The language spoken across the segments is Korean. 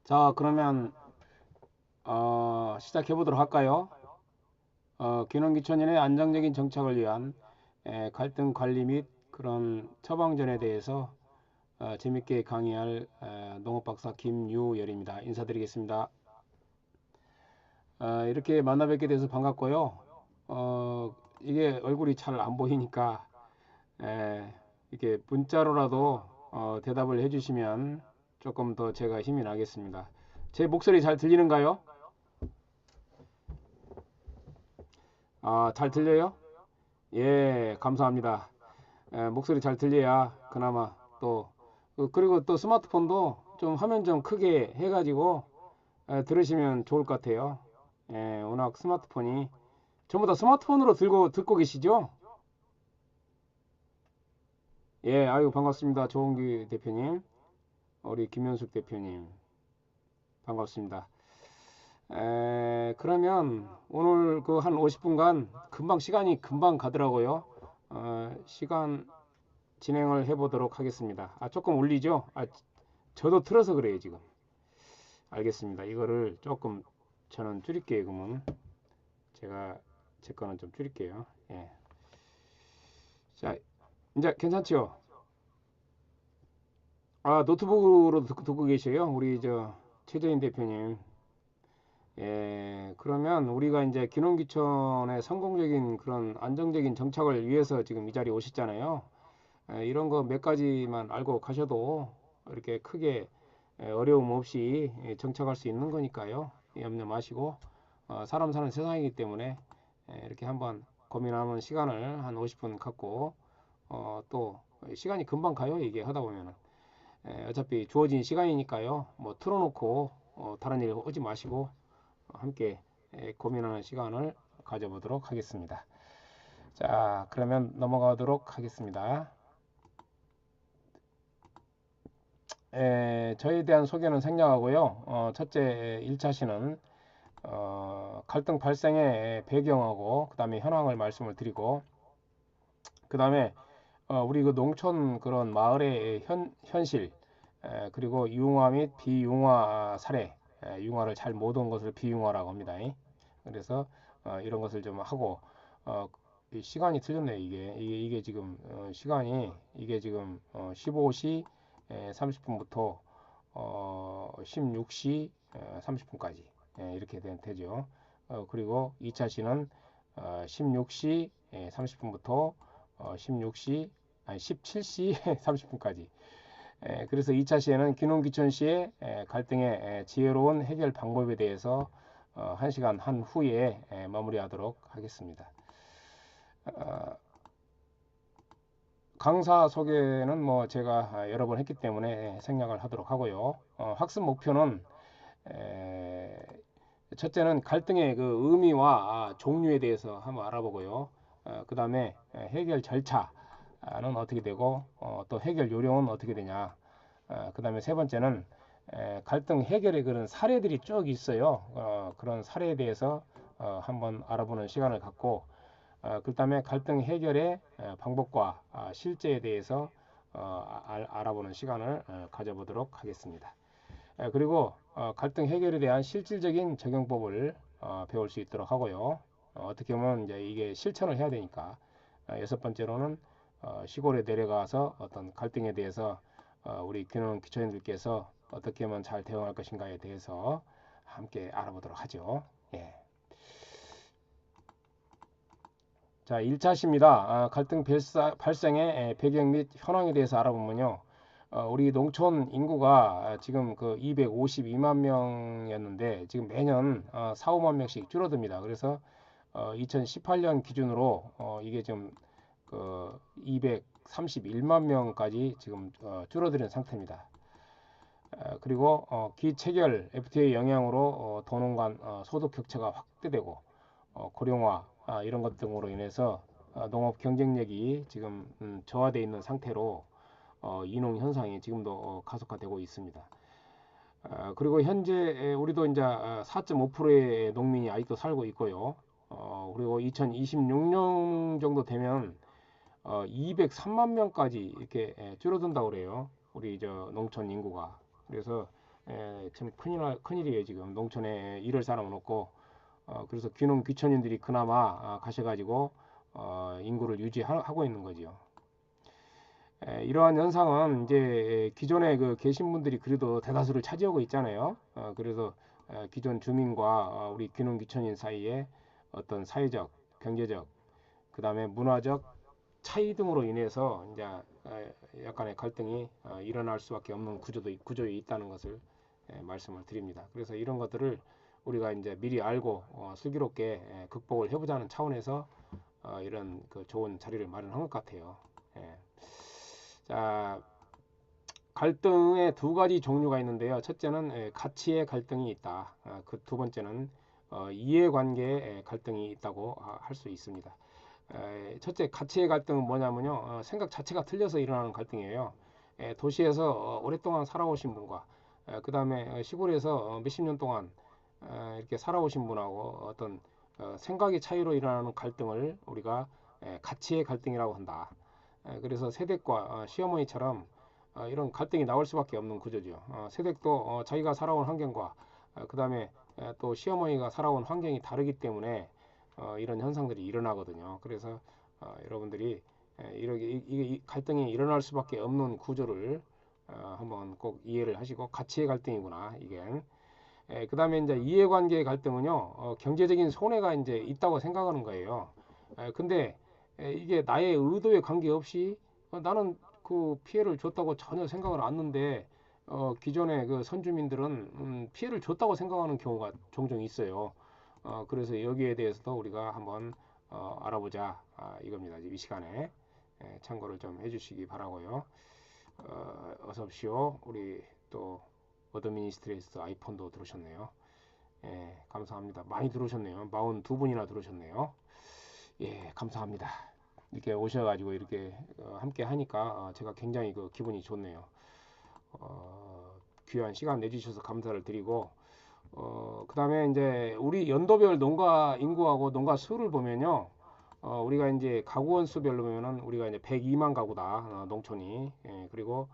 자, 그러면 시작해 보도록 할까요? 귀농귀촌인의 안정적인 정착을 위한 갈등 관리 및 그런 처방전에 대해서 재밌게 강의할 농업박사 김유열입니다. 인사드리겠습니다. 이렇게 만나 뵙게 돼서 반갑고요. 이게 얼굴이 잘 안 보이니까 에, 이렇게 문자로라도 대답을 해주시면 조금 더 제가 힘이 나겠습니다. 제 목소리 잘 들리는가요? 잘 들려요? 예, 감사합니다. 목소리 잘 들려야 그나마 또 그리고 또 스마트폰도 좀 화면 좀 크게 해가지고 들으시면 좋을 것 같아요. 워낙 스마트폰이 전부 다 스마트폰으로 들고 듣고 계시죠? 예, 아유 반갑습니다. 조홍기 대표님, 우리 김현숙 대표님 반갑습니다. 그러면 오늘 그 한 50분간 금방 시간이 금방 가더라고요. 시간 진행을 해보도록 하겠습니다. 조금 울리죠? 저도 틀어서 그래요, 지금. 알겠습니다. 이거를 조금 저는 줄일게요, 그러면. 제가 제 거는 좀 줄일게요. 예. 자, 이제 괜찮죠? 노트북으로 듣고 계세요? 우리 최재인 대표님. 예, 그러면 우리가 이제 귀농귀촌의 성공적인 그런 안정적인 정착을 위해서 지금 이 자리에 오셨잖아요. 이런 거 몇 가지만 알고 가셔도 이렇게 크게 어려움 없이 정착할 수 있는 거니까요. 염려 마시고 사람 사는 세상이기 때문에 이렇게 한번 고민하는 시간을 한 50분 갖고 또 시간이 금방 가요. 이게 하다 보면은 어차피 주어진 시간이니까요. 뭐 틀어놓고 다른 일 하지 마시고 함께 고민하는 시간을 가져보도록 하겠습니다. 자, 그러면 넘어가도록 하겠습니다. 저에 대한 소개는 생략하고요. 첫째 1차 시는 갈등 발생의 배경하고 그 다음에 현황을 말씀을 드리고 그 다음에 우리 그 농촌 그런 마을의 현실 그리고 융화 및 비융화 사례 융화를 잘 못 온 것을 비융화라고 합니다. 그래서 이런 것을 좀 하고 어, 시간이 틀렸네요. 이게 지금 시간이 이게 지금 15시 30분부터 16시 30분까지 이렇게 되죠. 그리고 2차 시는 16시 30분부터 16시 아니 17시 30분까지. 그래서 2차 시에는 귀농귀촌 시의 갈등의 지혜로운 해결 방법에 대해서 1시간 한 후에 마무리하도록 하겠습니다. 강사 소개는 뭐 제가 여러 번 했기 때문에 생략을 하도록 하고요. 학습 목표는 첫째는 갈등의 그 의미와 종류에 대해서 한번 알아보고요. 그 다음에 해결 절차는 어떻게 되고 또 해결 요령은 어떻게 되냐. 그 다음에 세 번째는 갈등 해결의 그런 사례들이 쭉 있어요. 그런 사례에 대해서 한번 알아보는 시간을 갖고 그 다음에 갈등 해결의 방법과 실제에 대해서 알아보는 시간을 가져보도록 하겠습니다. 그리고 갈등 해결에 대한 실질적인 적용법을 배울 수 있도록 하고요. 어떻게 보면 이제 이게 실천을 해야 되니까 여섯 번째로는 시골에 내려가서 어떤 갈등에 대해서 우리 귀촌인들께서 어떻게 하면 잘 대응할 것인가에 대해서 함께 알아보도록 하죠. 예. 자, 1차시입니다. 갈등 발생의 배경 및 현황에 대해서 알아보면요. 우리 농촌 인구가 지금 그 252만 명이었는데 지금 매년 4, 5만 명씩 줄어듭니다. 그래서 2018년 기준으로 이게 좀 그 231만 명까지 지금 줄어드는 상태입니다. 그리고 기체결 FTA 영향으로 도농 간 소득 격차가 확대되고 고령화 이런 것 등으로 인해서 농업 경쟁력이 지금 저하되어 있는 상태로 이농 현상이 지금도 가속화되고 있습니다. 그리고 현재 우리도 이제 4.5%의 농민이 아직도 살고 있고요. 그리고 2026년 정도 되면 203만 명까지 이렇게 줄어든다고 그래요. 우리 농촌 인구가. 그래서 참 큰일이에요. 지금 농촌에 일할 사람은 없고, 그래서 귀농 귀촌인들이 그나마 가셔가지고 인구를 유지하고 있는 거죠. 이러한 현상은 이제 기존에 그 계신 분들이 그래도 대다수를 차지하고 있잖아요. 그래서 기존 주민과 우리 귀농 귀촌인 사이에 어떤 사회적, 경제적, 그다음에 문화적 차이 등으로 인해서 이제 약간의 갈등이 일어날 수밖에 없는 구조에 있다는 것을 말씀을 드립니다. 그래서 이런 것들을 우리가 이제 미리 알고 슬기롭게 극복을 해보자는 차원에서 이런 그 좋은 자리를 마련한 것 같아요. 예. 자, 갈등의 두 가지 종류가 있는데요. 첫째는 가치의 갈등이 있다. 그 두 번째는 이해관계의 갈등이 있다고 할 수 있습니다. 첫째 가치의 갈등은 뭐냐면요. 생각 자체가 틀려서 일어나는 갈등이에요. 도시에서 오랫동안 살아오신 분과 그 다음에 시골에서 몇십 년 동안 이렇게 살아오신 분하고 어떤 생각의 차이로 일어나는 갈등을 우리가 가치의 갈등이라고 한다. 그래서 세댁과 시어머니처럼 이런 갈등이 나올 수밖에 없는 구조죠. 세댁도 자기가 살아온 환경과 그 다음에 또 시어머니가 살아온 환경이 다르기 때문에 이런 현상들이 일어나거든요. 그래서 여러분들이 이렇게 이 갈등이 일어날 수밖에 없는 구조를 한번 꼭 이해를 하시고 가치의 갈등이구나 이게. 그 다음에 이제 이해관계의 갈등은요, 경제적인 손해가 이제 있다고 생각하는 거예요. 근데 이게 나의 의도에 관계없이 나는 그 피해를 줬다고 전혀 생각을 않는데 기존의 그 선주민들은 피해를 줬다고 생각하는 경우가 종종 있어요. 그래서 여기에 대해서도 우리가 한번 알아보자 이겁니다. 이 시간에 참고를 좀 해주시기 바라고요. 어서 오십시오. 우리 또 어드미니스트레이트 아이폰도 들어오셨네요. 감사합니다. 많이 들어오셨네요. 42분이나 들어오셨네요. 예, 감사합니다. 이렇게 오셔가지고 이렇게 함께 하니까 제가 굉장히 그 기분이 좋네요. 귀한 시간 내주셔서 감사를 드리고 그 다음에 이제 우리 연도별 농가 인구하고 농가 수를 보면요. 우리가 이제 가구원 수별로 보면은 우리가 이제 102만 가구다 농촌이. 그리고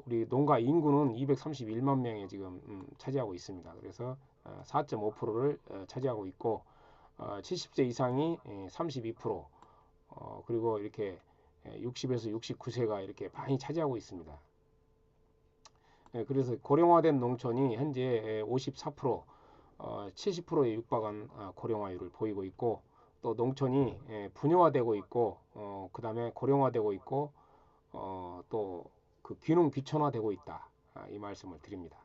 우리 농가 인구는 231만 명에 지금 차지하고 있습니다. 그래서 4.5%를 차지하고 있고 70세 이상이 32%, 그리고 이렇게 60에서 69세가 이렇게 많이 차지하고 있습니다. 그래서 고령화된 농촌이 현재 54%, 70%에 육박한 고령화율을 보이고 있고, 또 농촌이 분여화되고 있고, 그 다음에 고령화되고 있고, 또 그 귀농 귀촌화되고 있다. 이 말씀을 드립니다.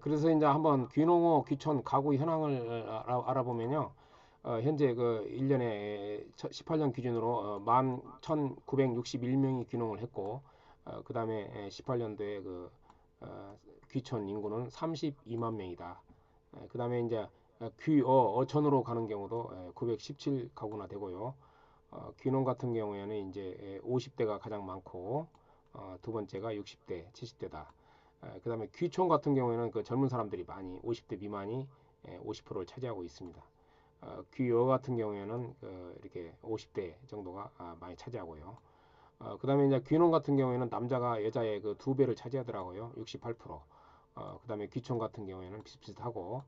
그래서 이제 한번 귀농 후 귀촌 가구 현황을 알아보면요. 현재 그 1년에 18년 기준으로 11,961명이 귀농을 했고, 그 다음에 18년도에 그 귀촌 인구는 32만 명이다. 그 다음에 이제 어촌으로 가는 경우도 917 가구나 되고요. 귀농 같은 경우에는 이제 50대가 가장 많고, 두 번째가 60대, 70대다. 그 다음에 귀촌 같은 경우에는 그 젊은 사람들이 많이 50대 미만이 50%를 차지하고 있습니다. 귀여 같은 경우에는 이렇게 50대 정도가 많이 차지하고요. 그 다음에 이제 귀농 같은 경우에는 남자가 여자의 그 두 배를 차지하더라고요. 68%. 그 다음에 귀촌 같은 경우에는 비슷비슷하고,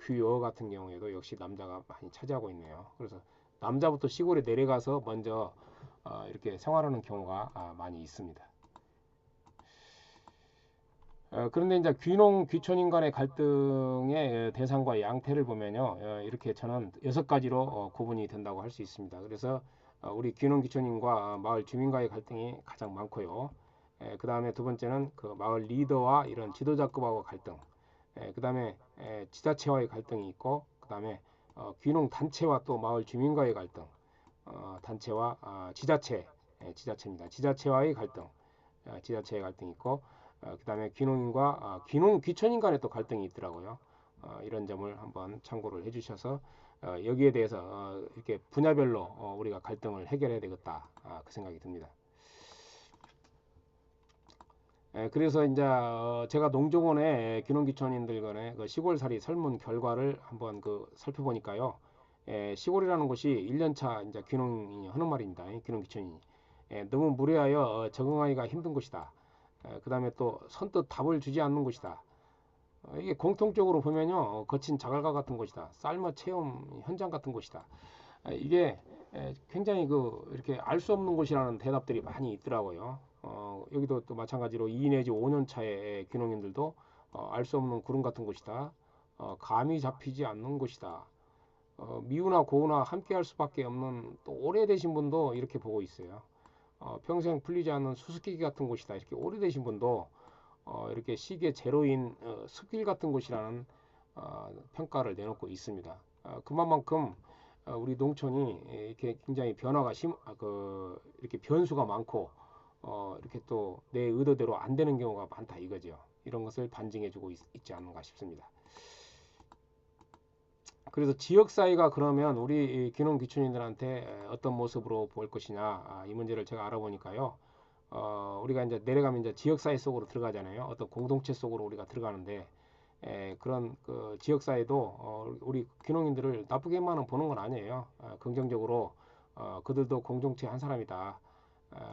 귀여 같은 경우에도 역시 남자가 많이 차지하고 있네요. 그래서 남자부터 시골에 내려가서 먼저 이렇게 생활하는 경우가 많이 있습니다. 그런데 이제 귀농 귀촌인 간의 갈등의 대상과 양태를 보면요, 이렇게 저는 6가지로 구분이 된다고 할 수 있습니다. 그래서 우리 귀농 귀촌인과 마을 주민과의 갈등이 가장 많고요. 그 다음에 두 번째는 그 마을 리더와 이런 지도자급하고 갈등. 그 다음에 지자체와의 갈등이 있고, 그 다음에 귀농 단체와 또 마을 주민과의 갈등. 단체와 지자체입니다. 지자체와의 갈등. 지자체의 갈등이 있고, 그 다음에 귀농인과 귀농 귀촌인 간에 또 갈등이 있더라고요. 이런 점을 한번 참고를 해주셔서 여기에 대해서 이렇게 분야별로 우리가 갈등을 해결해야 되겠다, 그 생각이 듭니다. 그래서 이제 제가 농정원의 귀농 귀촌인들 간의 그 시골살이 설문 결과를 한번 그 살펴보니까요. 시골이라는 곳이 1년차 이제 귀농이 하는 말입니다. 귀농귀촌이. 너무 무례하여 적응하기가 힘든 곳이다. 그 다음에 또 선뜻 답을 주지 않는 곳이다. 이게 공통적으로 보면요, 거친 자갈과 같은 곳이다. 쌀맛 체험 현장 같은 곳이다. 이게 굉장히 이렇게 알 수 없는 곳이라는 대답들이 많이 있더라고요. 여기도 또 마찬가지로 2 내지 5년 차의 귀농인들도 알 수 없는 구름 같은 곳이다. 감이 잡히지 않는 곳이다. 미우나 고우나 함께 할 수밖에 없는 또 오래되신 분도 이렇게 보고 있어요. 평생 풀리지 않는 수수께끼 같은 곳이다. 이렇게 오래되신 분도 이렇게 시계 제로인 숲길 같은 곳이라는 평가를 내놓고 있습니다. 그만큼 우리 농촌이 이렇게 굉장히 변화가 이렇게 변수가 많고 이렇게 또 내 의도대로 안 되는 경우가 많다 이거죠. 이런 것을 반증해주고 있지 않는가 싶습니다. 그래서 지역사회가 그러면 우리 귀농귀촌인들한테 어떤 모습으로 볼 것이냐, 이 문제를 제가 알아보니까요. 우리가 이제 내려가면 이제 지역사회 속으로 들어가잖아요. 어떤 공동체 속으로 우리가 들어가는데, 그런 그 지역사회도 우리 귀농인들을 나쁘게만은 보는 건 아니에요. 긍정적으로 그들도 공동체 한 사람이다.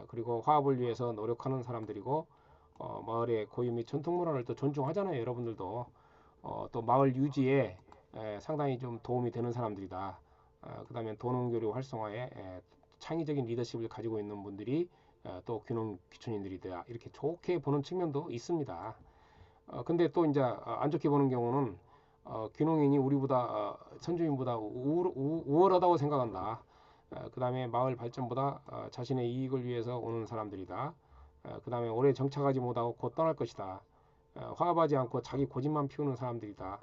그리고 화합을 위해서 노력하는 사람들이고, 마을의 고유 및 전통 문화를 또 존중하잖아요. 여러분들도 또 마을 유지에 상당히 좀 도움이 되는 사람들이다. 그 다음에 도농교류 활성화에 창의적인 리더십을 가지고 있는 분들이 또 귀농귀촌인들이다. 이렇게 좋게 보는 측면도 있습니다. 근데 또 이제 안 좋게 보는 경우는 귀농인이 우리보다 선주민보다 우월하다고 생각한다. 그 다음에 마을 발전보다 자신의 이익을 위해서 오는 사람들이다. 그 다음에 오래 정착하지 못하고 곧 떠날 것이다. 화합하지 않고 자기 고집만 피우는 사람들이다.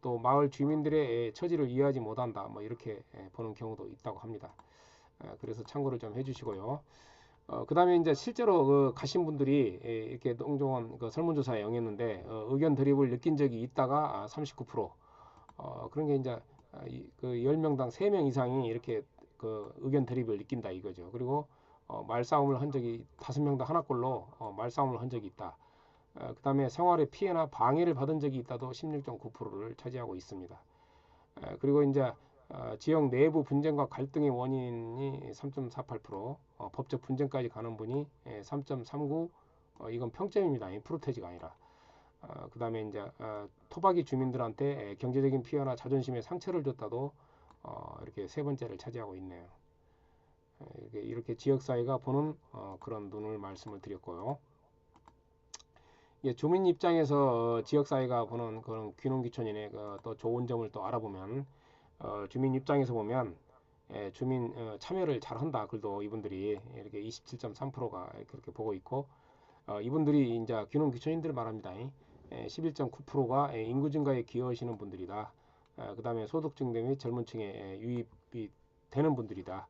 또 마을 주민들의 처지를 이해하지 못한다. 뭐 이렇게 보는 경우도 있다고 합니다. 그래서 참고를 좀 해주시고요. 그 다음에 이제 실제로 가신 분들이 이렇게 농정원 설문조사에 응했는데 의견 드립을 느낀 적이 있다가 39%. 그런 게 이제 그 10명당 3명 이상이 이렇게 그 의견 드립을 느낀다 이거죠. 그리고 말싸움을 한 적이 5명당 하나꼴로 말싸움을 한 적이 있다. 그 다음에 생활의 피해나 방해를 받은 적이 있다도 16.9%를 차지하고 있습니다. 그리고 이제 지역 내부 분쟁과 갈등의 원인이 3.48%, 법적 분쟁까지 가는 분이 3.39, 이건 평점입니다. 프로테지가 아니라. 그 다음에 이제 토박이 주민들한테 경제적인 피해나 자존심에 상처를 줬다도 이렇게 세 번째를 차지하고 있네요. 이렇게 지역사회가 보는 그런 눈을 말씀을 드렸고요. 주민 입장에서 지역사회가 보는 그런 귀농귀촌인의 또 좋은 점을 또 알아보면 주민 입장에서 보면 주민 참여를 잘한다. 그래도 이분들이 이렇게 27.3%가 그렇게 보고 있고 이분들이 이제 귀농귀촌인들 말합니다. 11.9%가 인구 증가에 기여하시는 분들이다. 그 다음에 소득 증대 및 젊은 층에 유입이 되는 분들이다.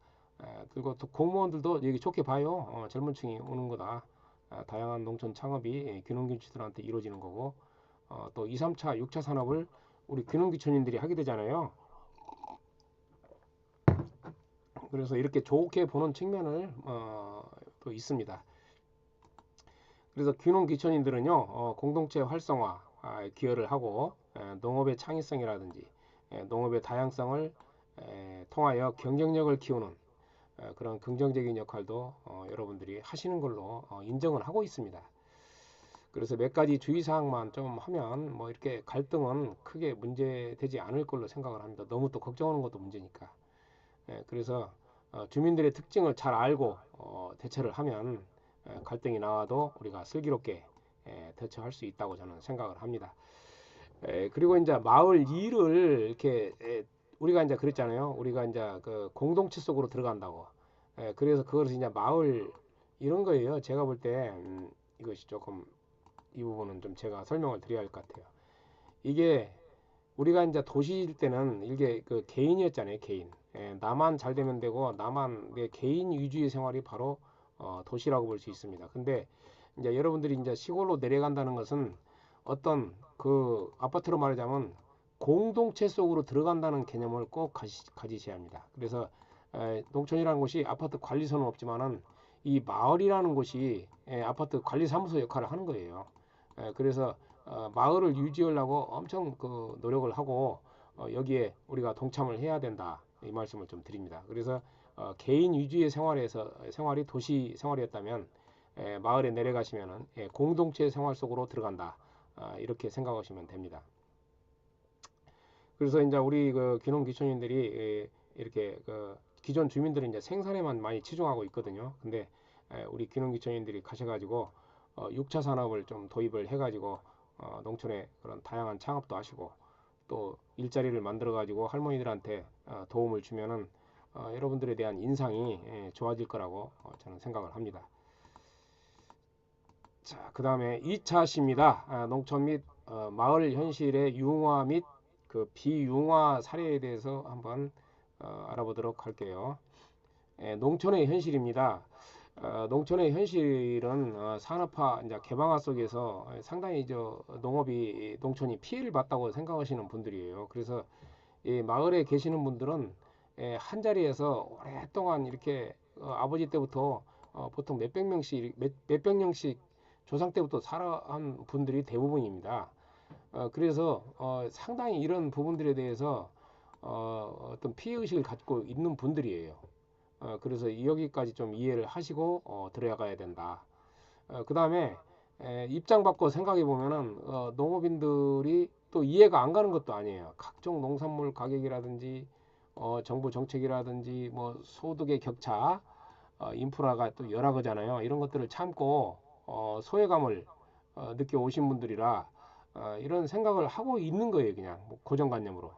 그리고 또 공무원들도 여기 좋게 봐요. 젊은 층이 오는 거다. 다양한 농촌 창업이 귀농귀촌들한테 이루어지는 거고 또 2, 3차, 6차 산업을 우리 귀농귀촌인들이 하게 되잖아요. 그래서 이렇게 좋게 보는 측면을 또 있습니다. 그래서 귀농귀촌인들은요 공동체 활성화 기여를 하고 농업의 창의성이라든지 농업의 다양성을 통하여 경쟁력을 키우는 그런 긍정적인 역할도 여러분들이 하시는 걸로 인정을 하고 있습니다. 그래서 몇 가지 주의사항만 좀 하면 뭐 이렇게 갈등은 크게 문제되지 않을 걸로 생각을 합니다. 너무 또 걱정하는 것도 문제니까. 그래서 주민들의 특징을 잘 알고 대처를 하면 갈등이 나와도 우리가 슬기롭게 대처할 수 있다고 저는 생각을 합니다. 그리고 이제 마을 일을 이렇게 우리가 이제 그랬잖아요. 우리가 이제 그 공동체 속으로 들어간다고. 그래서 그것을 이제 마을 이런 거예요. 제가 볼 때 이것이 조금 이 부분은 좀 제가 설명을 드려야 할 것 같아요. 이게 우리가 이제 도시일 때는 이게 그 개인이었잖아요. 개인. 나만 잘 되면 되고 나만 내 개인 위주의 생활이 바로 도시라고 볼 수 있습니다. 근데 이제 여러분들이 이제 시골로 내려간다는 것은 어떤 그 아파트로 말하자면 공동체 속으로 들어간다는 개념을 꼭 가지셔야 합니다. 그래서 농촌이라는 곳이 아파트 관리소는 없지만은 이 마을이라는 곳이 아파트 관리사무소 역할을 하는 거예요. 그래서 마을을 유지하려고 엄청 그 노력을 하고 여기에 우리가 동참을 해야 된다 이 말씀을 좀 드립니다. 그래서 개인 위주의 생활이 도시 생활이었다면 마을에 내려가시면은 공동체 생활 속으로 들어간다 이렇게 생각하시면 됩니다. 그래서 이제 우리 그 귀농 귀촌인들이 이렇게 그 기존 주민들은 이제 생산에만 많이 치중하고 있거든요. 근데 우리 귀농 귀촌인들이 가셔가지고 6차 산업을 좀 도입을 해가지고 농촌에 그런 다양한 창업도 하시고 또 일자리를 만들어 가지고 할머니들한테 도움을 주면은 여러분들에 대한 인상이 좋아질 거라고 저는 생각을 합니다. 자, 그 다음에 2차시입니다. 농촌 및 마을 현실의 융화 및 그 비융화 사례에 대해서 한번 알아보도록 할게요. 농촌의 현실입니다. 농촌의 현실은 산업화, 이제 개방화 속에서 상당히 농업이 농촌이 피해를 봤다고 생각하시는 분들이에요. 그래서 이 마을에 계시는 분들은 한 자리에서 오랫동안 이렇게 아버지 때부터 보통 몇백 명씩 조상 때부터 살아온 분들이 대부분입니다. 그래서 상당히 이런 부분들에 대해서 어떤 피해의식을 갖고 있는 분들이에요. 그래서 여기까지 좀 이해를 하시고 들어가야 된다. 그 다음에 입장 바꿔 생각해 보면은 농업인들이 또 이해가 안 가는 것도 아니에요. 각종 농산물 가격이라든지 정부 정책이라든지 뭐 소득의 격차, 인프라가 또 여러 거잖아요. 이런 것들을 참고 소외감을 느껴 오신 분들이라 이런 생각을 하고 있는 거예요. 그냥 뭐 고정관념으로.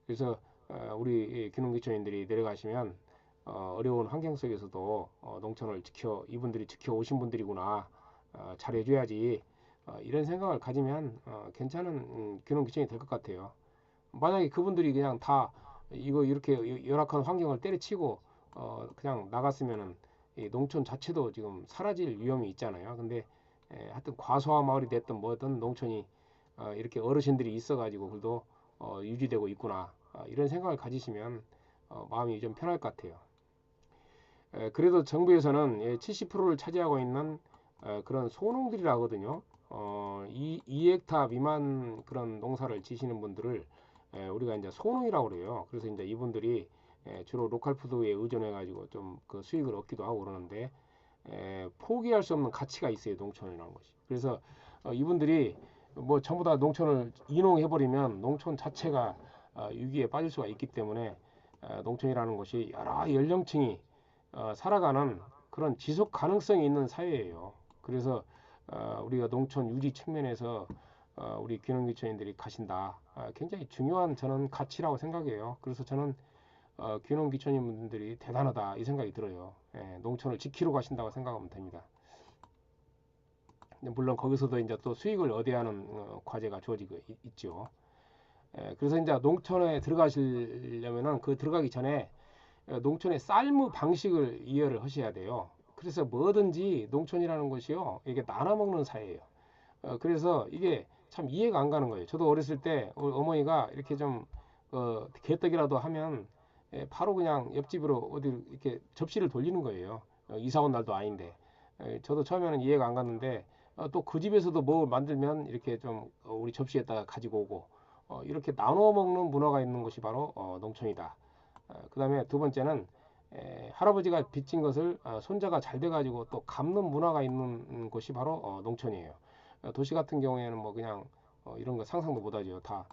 그래서 우리 귀농귀촌인들이 내려가시면 어려운 환경 속에서도 농촌을 이분들이 지켜오신 분들이구나. 잘해줘야지. 이런 생각을 가지면 괜찮은 귀농귀촌이 될 것 같아요. 만약에 그분들이 그냥 다 이거 이렇게 열악한 환경을 때려치고 그냥 나갔으면은 이 농촌 자체도 지금 사라질 위험이 있잖아요. 근데 하여튼 과소화 마을이 됐든 뭐든 농촌이 이렇게 어르신들이 있어가지고 그래도 유지되고 있구나. 이런 생각을 가지시면 마음이 좀 편할 것 같아요. 그래도 정부에서는 70%를 차지하고 있는 그런 소농들이라 하거든요. 2헥타 미만 그런 농사를 지시는 분들을 우리가 이제 소농이라고 그래요. 그래서 이제 이분들이 주로 로컬 푸드에 의존해 가지고 좀 그 수익을 얻기도 하고 그러는데 포기할 수 없는 가치가 있어요. 농촌이라는 것이. 그래서 이분들이 뭐 전부 다 농촌을 이농해 버리면 농촌 자체가 위기에 빠질 수가 있기 때문에 농촌이라는 것이 여러 연령층이 살아가는 그런 지속 가능성이 있는 사회예요. 그래서 우리가 농촌 유지 측면에서 우리 귀농귀촌인들이 가신다. 굉장히 중요한 저는 가치라고 생각해요. 그래서 저는 귀농귀촌인분들이 대단하다 이 생각이 들어요. 농촌을 지키러 가신다고 생각하면 됩니다. 물론 거기서도 이제 또 수익을 얻어야 하는 과제가 주어지고 있죠. 그래서 이제 농촌에 들어가시려면은 그 들어가기 전에 농촌의 삶의 방식을 이해를 하셔야 돼요. 그래서 뭐든지 농촌이라는 것이요, 이게 나눠 먹는 사회예요. 그래서 이게 참 이해가 안 가는 거예요. 저도 어렸을 때 어머니가 이렇게 좀 개떡이라도 하면 바로 그냥 옆집으로 어디 이렇게 접시를 돌리는 거예요. 이사 온 날도 아닌데. 저도 처음에는 이해가 안 갔는데 또 그 집에서도 뭐 만들면 이렇게 좀 우리 접시에다가 가지고 오고 이렇게 나눠 먹는 문화가 있는 것이 바로 농촌이다. 그 다음에 두 번째는 할아버지가 빚진 것을 손자가 잘 돼가지고 또 갚는 문화가 있는 곳이 바로 농촌이에요. 도시 같은 경우에는 뭐 그냥 이런 거 상상도 못하죠. 다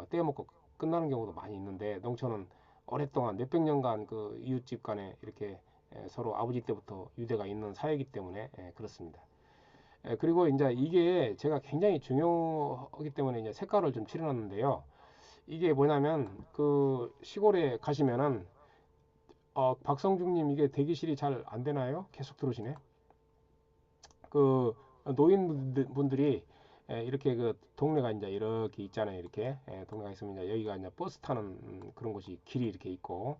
떼어먹고 끝나는 경우도 많이 있는데 농촌은 오랫동안 몇백 년간 그 이웃집 간에 이렇게 서로 아버지 때부터 유대가 있는 사회이기 때문에 그렇습니다. 그리고 이제 이게 제가 굉장히 중요하기 때문에 이제 색깔을 좀 칠해놨는데요. 이게 뭐냐면 그 시골에 가시면은 박성중님 이게 대기실이 잘 안 되나요? 계속 들어오시네. 그 노인분들이 이렇게 그 동네가 이제 이렇게 있잖아요. 이렇게 동네가 있으면 이제 여기가 이제 버스 타는 그런 곳이 길이 이렇게 있고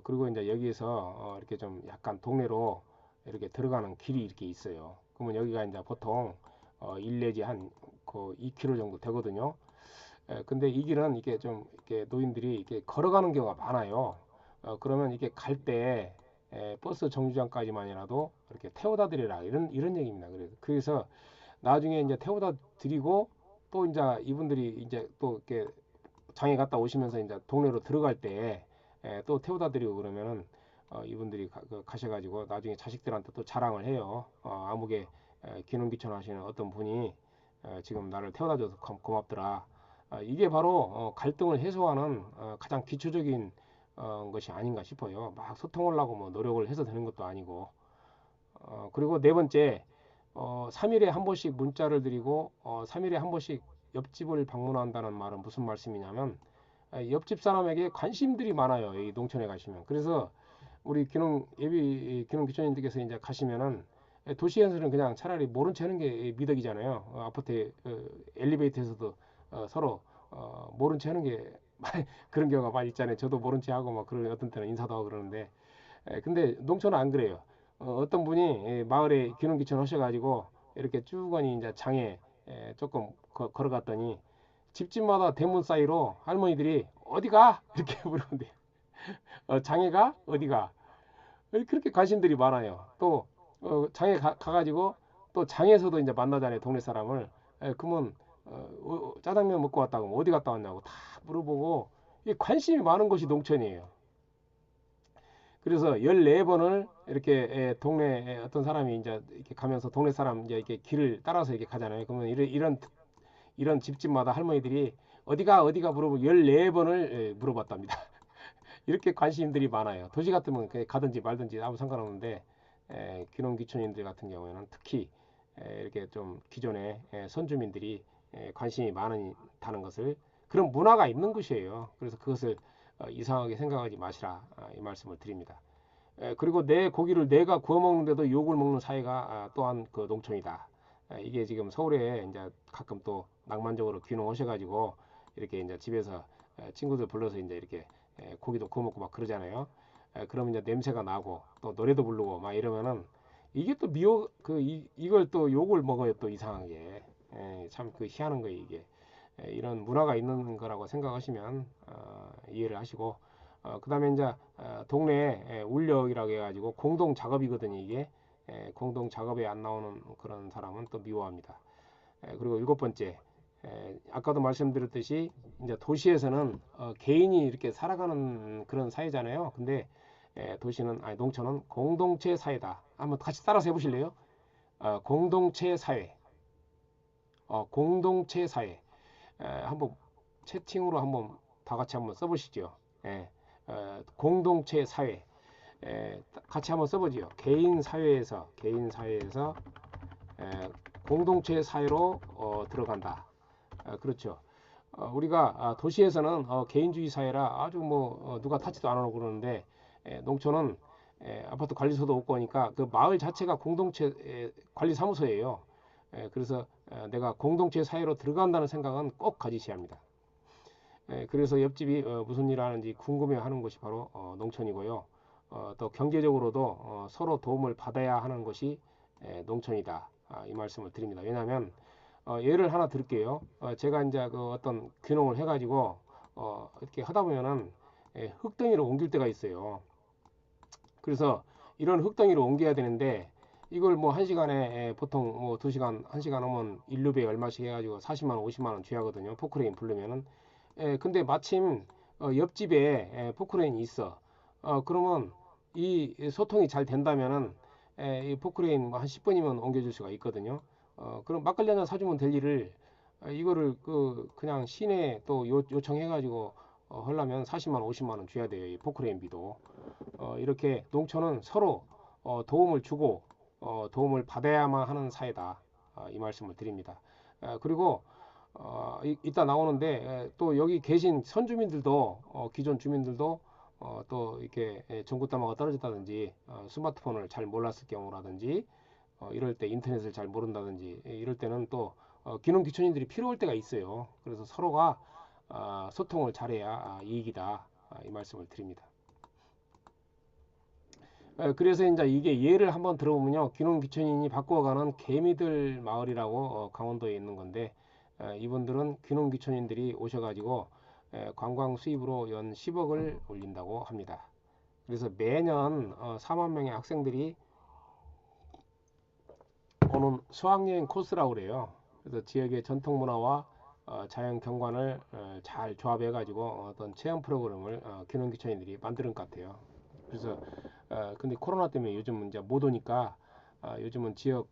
그리고 이제 여기에서 이렇게 좀 약간 동네로 이렇게 들어가는 길이 이렇게 있어요. 그러면 여기가 이제 보통 1 내지 한그 2km 정도 되거든요. 근데 이 길은 이게 좀 이렇게 노인들이 이렇게 걸어가는 경우가 많아요. 그러면 이게 갈 때 버스 정류장까지만이라도 이렇게 태워다 드리라 이런 얘기입니다. 그래서 나중에 이제 태워다 드리고 또 이제 이분들이 이제 또 이렇게 장에 갔다 오시면서 이제 동네로 들어갈 때 또 태워다 드리고 그러면은 이분들이 가셔가지고 나중에 자식들한테 또 자랑을 해요. 아무개 귀농귀촌 하시는 어떤 분이 지금 나를 태워다 줘서 고맙더라. 이게 바로 갈등을 해소하는 가장 기초적인 것이 아닌가 싶어요. 막 소통을 하고 뭐 노력을 해서 되는 것도 아니고. 그리고 네 번째, 3일에 한 번씩 문자를 드리고 3일에 한 번씩 옆집을 방문한다는 말은 무슨 말씀이냐면 옆집 사람에게 관심들이 많아요. 이 농촌에 가시면. 그래서 우리 예비 귀농 귀촌인들께서 이제 가시면은 도시에서는 그냥 차라리 모른 체 하는 게 미덕이잖아요. 아파트 엘리베이터에서도 서로 모른 체 하는 게 그런 경우가 많이 있잖아요. 저도 모른 체 하고 막 그런 어떤 때는 인사도 하고 그러는데 근데 농촌은 안 그래요. 어떤 분이 마을에 귀농 귀촌 하셔가지고 이렇게 쭉거니 이제 장에 조금 걸어갔더니 집집마다 대문 사이로 할머니들이 어디가 이렇게 물어본대요. 장애가 어디가 그렇게 관심들이 많아요. 또 장에 가가지고 또 장에서도 이제 만나잖아요. 동네 사람을. 그러면 짜장면 먹고 왔다고 어디 갔다 왔냐고 다 물어보고 이 관심이 많은 곳이 농촌이에요. 그래서 14번을 이렇게 동네 어떤 사람이 이제 이렇게 가면서 동네 사람 이제 이렇게 길을 따라서 이렇게 가잖아요. 그러면 이런 집집마다 할머니들이 어디가 물어보고 14번을 물어봤답니다. 이렇게 관심들이 많아요. 도시 같으면 그냥 가든지 말든지 아무 상관없는데 귀농귀촌인들 같은 경우에는 특히 이렇게 좀 기존의 선주민들이 관심이 많다는 것을 그런 문화가 있는 곳이에요. 그래서 그것을 이상하게 생각하지 마시라 이 말씀을 드립니다. 그리고 내 고기를 내가 구워 먹는데도 욕을 먹는 사회가 또한 그 농촌이다. 이게 지금 서울에 이제 가끔 또 낭만적으로 귀농하셔가지고 이렇게 이제 집에서 친구들 불러서 이제 이렇게 고기도 구워 먹고 막 그러잖아요. 그러면 이제 냄새가 나고 또 노래도 부르고 막 이러면은 이게 또 이걸 또 욕을 먹어요 또 이상하게. 참 그 희한한 거예요 이게. 이런 문화가 있는 거라고 생각하시면 이해를 하시고 그다음에 이제 동네 울력이라고 해가지고 공동 작업이거든요 이게. 공동 작업에 안 나오는 그런 사람은 또 미워합니다. 그리고 일곱 번째, 아까도 말씀드렸듯이 이제 도시에서는 개인이 이렇게 살아가는 그런 사회잖아요. 근데 아니 농촌은 공동체 사회다. 한번 같이 따라서 해보실래요? 공동체 사회, 공동체 사회. 한번 채팅으로 한번 다 같이 한번 써보시죠. 공동체 사회. 같이 한번 써보지요. 개인 사회에서 공동체 사회로 들어간다. 그렇죠. 우리가 도시에서는 개인주의 사회라 아주 뭐 누가 타지도 안 하고 그러는데 농촌은 아파트 관리소도 없고 하니까 그 마을 자체가 공동체 관리사무소예요. 그래서 내가 공동체 사회로 들어간다는 생각은 꼭 가지셔야 합니다. 그래서 옆집이 무슨 일 하는지 궁금해하는 것이 바로 농촌이고요. 또 경제적으로도 서로 도움을 받아야 하는 것이 농촌이다. 이 말씀을 드립니다. 왜냐하면 예를 하나 들게요. 제가 이제 그 어떤 귀농을 해가지고 이렇게 하다 보면은 흙덩이로 옮길 때가 있어요. 그래서 이런 흙덩이로 옮겨야 되는데 이걸 뭐 1시간에 보통 뭐 2시간, 1시간 오면 인류비에 얼마씩 해가지고 40만 원, 50만 원 줘야 하거든요. 포크레인 부르면은. 근데 마침 옆집에 포크레인이 있어. 그러면 이 소통이 잘 된다면은 이 포크레인 뭐한 10분이면 옮겨줄 수가 있거든요. 그럼 막걸리 한잔 사주면 될 일을 이거를 그냥 시내 또 요청해가지고 하려면 40만 원, 50만 원 줘야 돼요. 이 포크레인비도. 이렇게 농촌은 서로 도움을 주고 도움을 받아야만 하는 사회다. 이 말씀을 드립니다. 그리고 이따 나오는데 또 여기 계신 선주민들도 기존 주민들도 또 이렇게 전구담화가 떨어졌다든지 스마트폰을 잘 몰랐을 경우라든지 이럴 때 인터넷을 잘 모른다든지 이럴 때는 또 귀농귀촌인들이 필요할 때가 있어요. 그래서 서로가 소통을 잘해야 이익이다. 이 말씀을 드립니다. 그래서 이제 이게 예를 한번 들어보면요. 귀농귀촌인이 바꾸어가는 개미들 마을이라고 강원도에 있는 건데 이분들은 귀농귀촌인들이 오셔가지고 관광 수입으로 연 10억을 올린다고 합니다. 그래서 매년 4만 명의 학생들이 오는 수학여행 코스라고 그래요. 그래서 지역의 전통 문화와 자연 경관을 잘 조합해 가지고 어떤 체험 프로그램을 귀농귀촌인들이 만드는 것 같아요. 그래서 근데 코로나 때문에 요즘 이제 못 오니까 요즘은 지역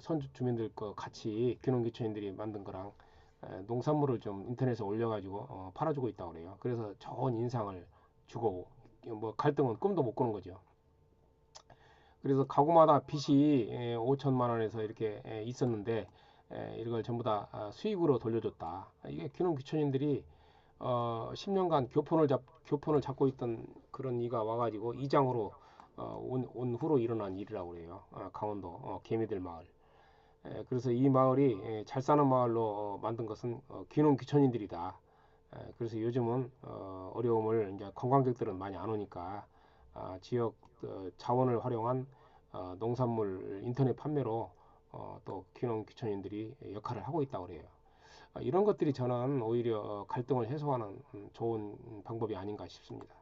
선주 주민들 거 같이 귀농귀촌인들이 만든 거랑 농산물을 좀 인터넷에 올려가지고 팔아주고 있다고 그래요. 그래서 좋은 인상을 주고 뭐 갈등은 꿈도 못 꾸는 거죠. 그래서 가구마다 빚이 5천만 원에서 이렇게 있었는데 이걸 전부 다 수익으로 돌려줬다. 이게 귀농귀촌인들이 10년간 교폰을 잡고 있던 그런 이가 와가지고 이장으로 온 후로 일어난 일이라고 그래요. 강원도 개미들 마을. 그래서 이 마을이 잘 사는 마을로 만든 것은 귀농귀촌인들이다. 그래서 요즘은 어려움을 이제 관광객들은 많이 안 오니까 지역 자원을 활용한 농산물 인터넷 판매로 또 귀농귀촌인들이 역할을 하고 있다고 그래요. 이런 것들이 저는 오히려 갈등을 해소하는 좋은 방법이 아닌가 싶습니다.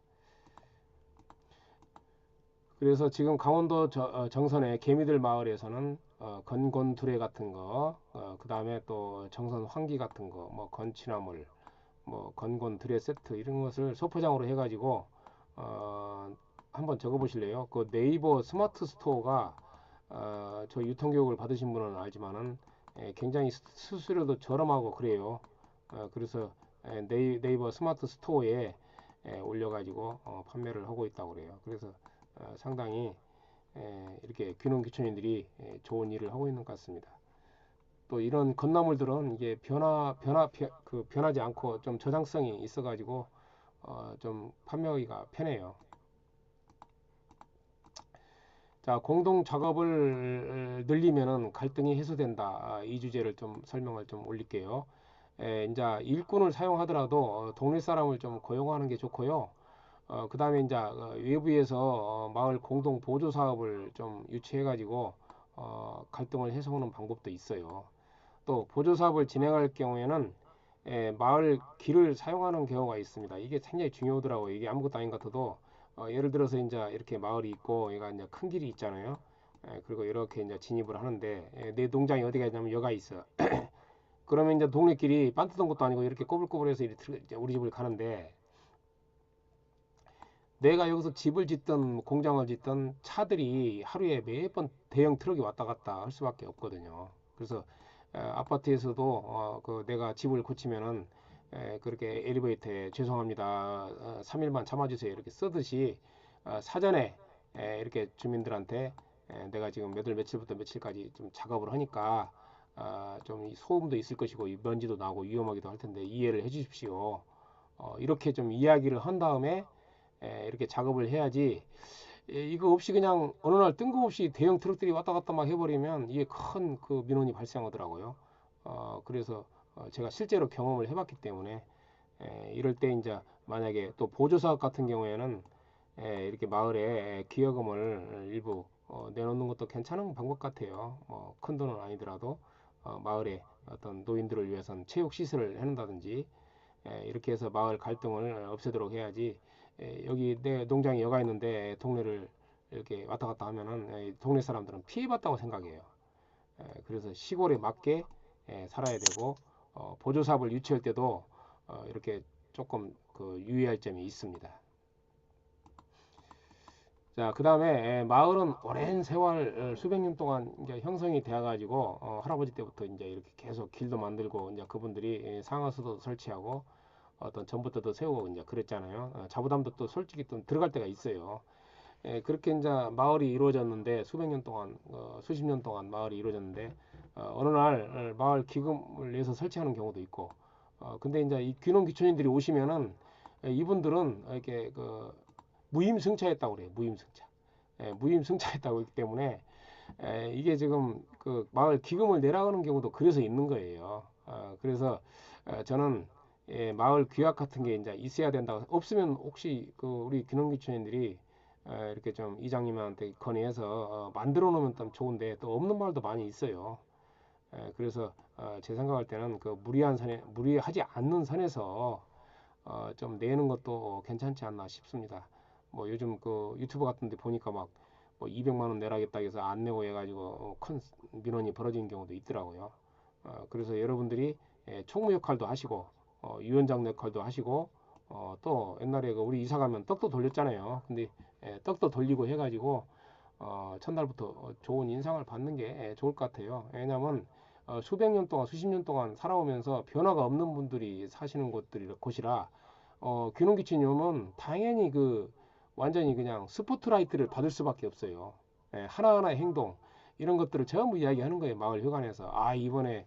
그래서 지금 강원도 정선의 개미들 마을에서는 건곤 두레 같은 거, 그 다음에 또 정선 황기 같은 거, 뭐 건치나물, 뭐 건곤 두레 세트 이런 것을 소포장으로 해가지고 한번 적어보실래요? 그 네이버 스마트 스토어가 저 유통교육을 받으신 분은 알지만은 굉장히 수수료도 저렴하고 그래요. 그래서 네이버 스마트 스토어에 올려가지고 판매를 하고 있다고 그래요. 그래서 상당히 이렇게 귀농귀촌인들이 좋은 일을 하고 있는 것 같습니다. 또 이런 건나물들은 이게 변하지 않고 좀 저장성이 있어가지고 좀 판매하기가 편해요. 자, 공동 작업을 늘리면은 갈등이 해소된다. 이 주제를 좀 설명을 좀 올릴게요. 이제 일꾼을 사용하더라도 동네 사람을 좀 고용하는 게 좋고요. 그 다음에 이제 외부에서 마을 공동 보조 사업을 좀 유치해가지고 갈등을 해소하는 방법도 있어요. 또 보조 사업을 진행할 경우에는 마을 길을 사용하는 경우가 있습니다. 이게 굉장히 중요하더라고요. 이게 아무것도 아닌 것 같아도 예를 들어서 이제 이렇게 마을이 있고 얘가 이제 큰 길이 있잖아요. 그리고 이렇게 이제 진입을 하는데 내 농장이 어디가 있냐면 여가 있어. 그러면 이제 동네끼리 빤뜨던 것도 아니고 이렇게 꼬불꼬불해서 이제 우리 집을 가는데 내가 여기서 집을 짓든 공장을 짓든 차들이 하루에 매번 대형 트럭이 왔다 갔다 할 수밖에 없거든요. 그래서 아파트에서도 그 내가 집을 고치면은 그렇게 엘리베이터에 죄송합니다. 3일만 참아주세요. 이렇게 쓰듯이 사전에 이렇게 주민들한테 내가 지금 몇 월 며칠부터 며칠까지 좀 작업을 하니까 좀 소음도 있을 것이고 먼지도 나고 위험하기도 할 텐데 이해를 해 주십시오. 이렇게 좀 이야기를 한 다음에 이렇게 작업을 해야지 이거 없이 그냥 어느 날 뜬금없이 대형 트럭들이 왔다 갔다 막 해버리면 이게 큰 그 민원이 발생하더라고요. 그래서 제가 실제로 경험을 해봤기 때문에 이럴 때 이제 만약에 또 보조사업 같은 경우에는 이렇게 마을에 기여금을 일부 내놓는 것도 괜찮은 방법 같아요. 큰 돈은 아니더라도 마을에 어떤 노인들을 위해서는 체육 시설을 해놓는다든지 이렇게 해서 마을 갈등을 없애도록 해야지 여기 내 농장에 여가 있는데 동네를 이렇게 왔다 갔다 하면은 동네 사람들은 피해봤다고 생각해요. 그래서 시골에 맞게 살아야 되고 보조사업을 유치할 때도 이렇게 조금 그 유의할 점이 있습니다. 자, 그 다음에 마을은 오랜 세월 수백 년 동안 이제 형성이 되어 가지고 할아버지 때부터 이제 이렇게 계속 길도 만들고 이제 그분들이 상하수도 설치하고 어떤 전봇대도 세우고 이제 그랬잖아요. 자부담도 또 솔직히 또 들어갈 때가 있어요. 그렇게 이제 마을이 이루어졌는데 수백 년 동안 수십 년 동안 마을이 이루어졌는데 어느 날 마을 기금을 내서 설치하는 경우도 있고 근데 이제 이 귀농귀촌인들이 오시면은 이분들은 이렇게 그 무임승차했다고 그래요. 무임승차. 무임승차했다고 하기 때문에 이게 지금 그 마을 기금을 내라가는 경우도 그래서 있는 거예요. 그래서 저는 마을 규약 같은 게 이제 있어야 된다고 없으면 혹시 그 우리 귀농귀촌인들이 이렇게 좀 이장님한테 건의해서 만들어 놓으면 좀 좋은데 또 없는 마을도 많이 있어요. 그래서 제 생각할 때는 그 무리하지 않는 선에서 좀 내는 것도 괜찮지 않나 싶습니다. 뭐 요즘 그 유튜브 같은 데 보니까 막 뭐 200만 원 내라겠다 해서 안 내고 해가지고 큰 민원이 벌어지는 경우도 있더라고요. 그래서 여러분들이 총무 역할도 하시고 위원장 역할도 하시고 또 옛날에 그 우리 이사 가면 떡도 돌렸잖아요. 근데 떡도 돌리고 해가지고 첫날부터 좋은 인상을 받는 게 좋을 것 같아요. 왜냐하면 수백 년 동안 수십 년 동안 살아오면서 변화가 없는 분들이 사시는 곳이라 귀농귀촌이 오면 당연히 그 완전히 그냥 스포트라이트를 받을 수밖에 없어요. 하나하나의 행동 이런 것들을 전부 이야기하는 거예요. 마을 회관에서 이번에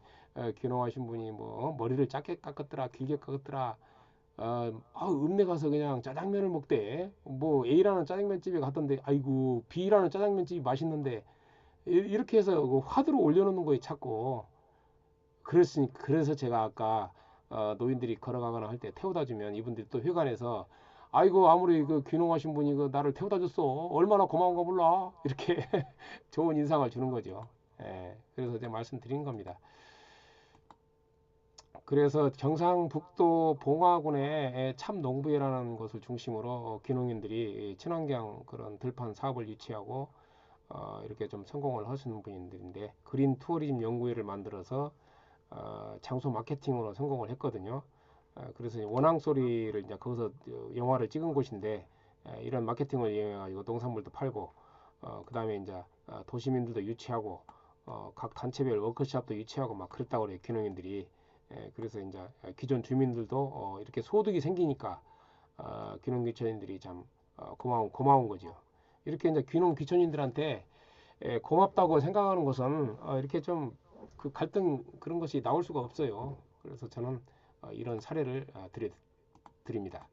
귀농하신 분이 뭐 머리를 짧게 깎았더라 길게 깎았더라 읍내 가서 그냥 짜장면을 먹대. 뭐 A라는 짜장면집에 갔던데 아이고 B라는 짜장면집이 맛있는데 이렇게 해서 그 화두를 올려놓는 거예요 자꾸. 그래서 제가 아까 노인들이 걸어가거나 할 때 태워다 주면 이분들이 또 회관에서 아이고 아무리 그 귀농하신 분이 그 나를 태워다 줬어 얼마나 고마운가 몰라 이렇게 좋은 인상을 주는 거죠. 그래서 제가 말씀드린 겁니다. 그래서 경상북도 봉화군의 참농부회라는 것을 중심으로 귀농인들이 친환경 그런 들판 사업을 유치하고 이렇게 좀 성공을 하시는 분들인데 그린 투어리즘 연구회를 만들어서 장소 마케팅으로 성공을 했거든요. 그래서 원앙 소리를 이제 거기서 영화를 찍은 곳인데 이런 마케팅을 이용해 가지고 농산물도 팔고 그 다음에 이제 도시민들도 유치하고 각 단체별 워크숍도 유치하고 막 그랬다고 그래요 귀농인들이. 그래서 이제 기존 주민들도 이렇게 소득이 생기니까 귀농 귀촌인들이 참 고마운 거죠. 이렇게 이제 귀농 귀촌인들한테 고맙다고 생각하는 것은 이렇게 좀 그 갈등 그런 것이 나올 수가 없어요. 그래서 저는 이런 사례를 드립니다.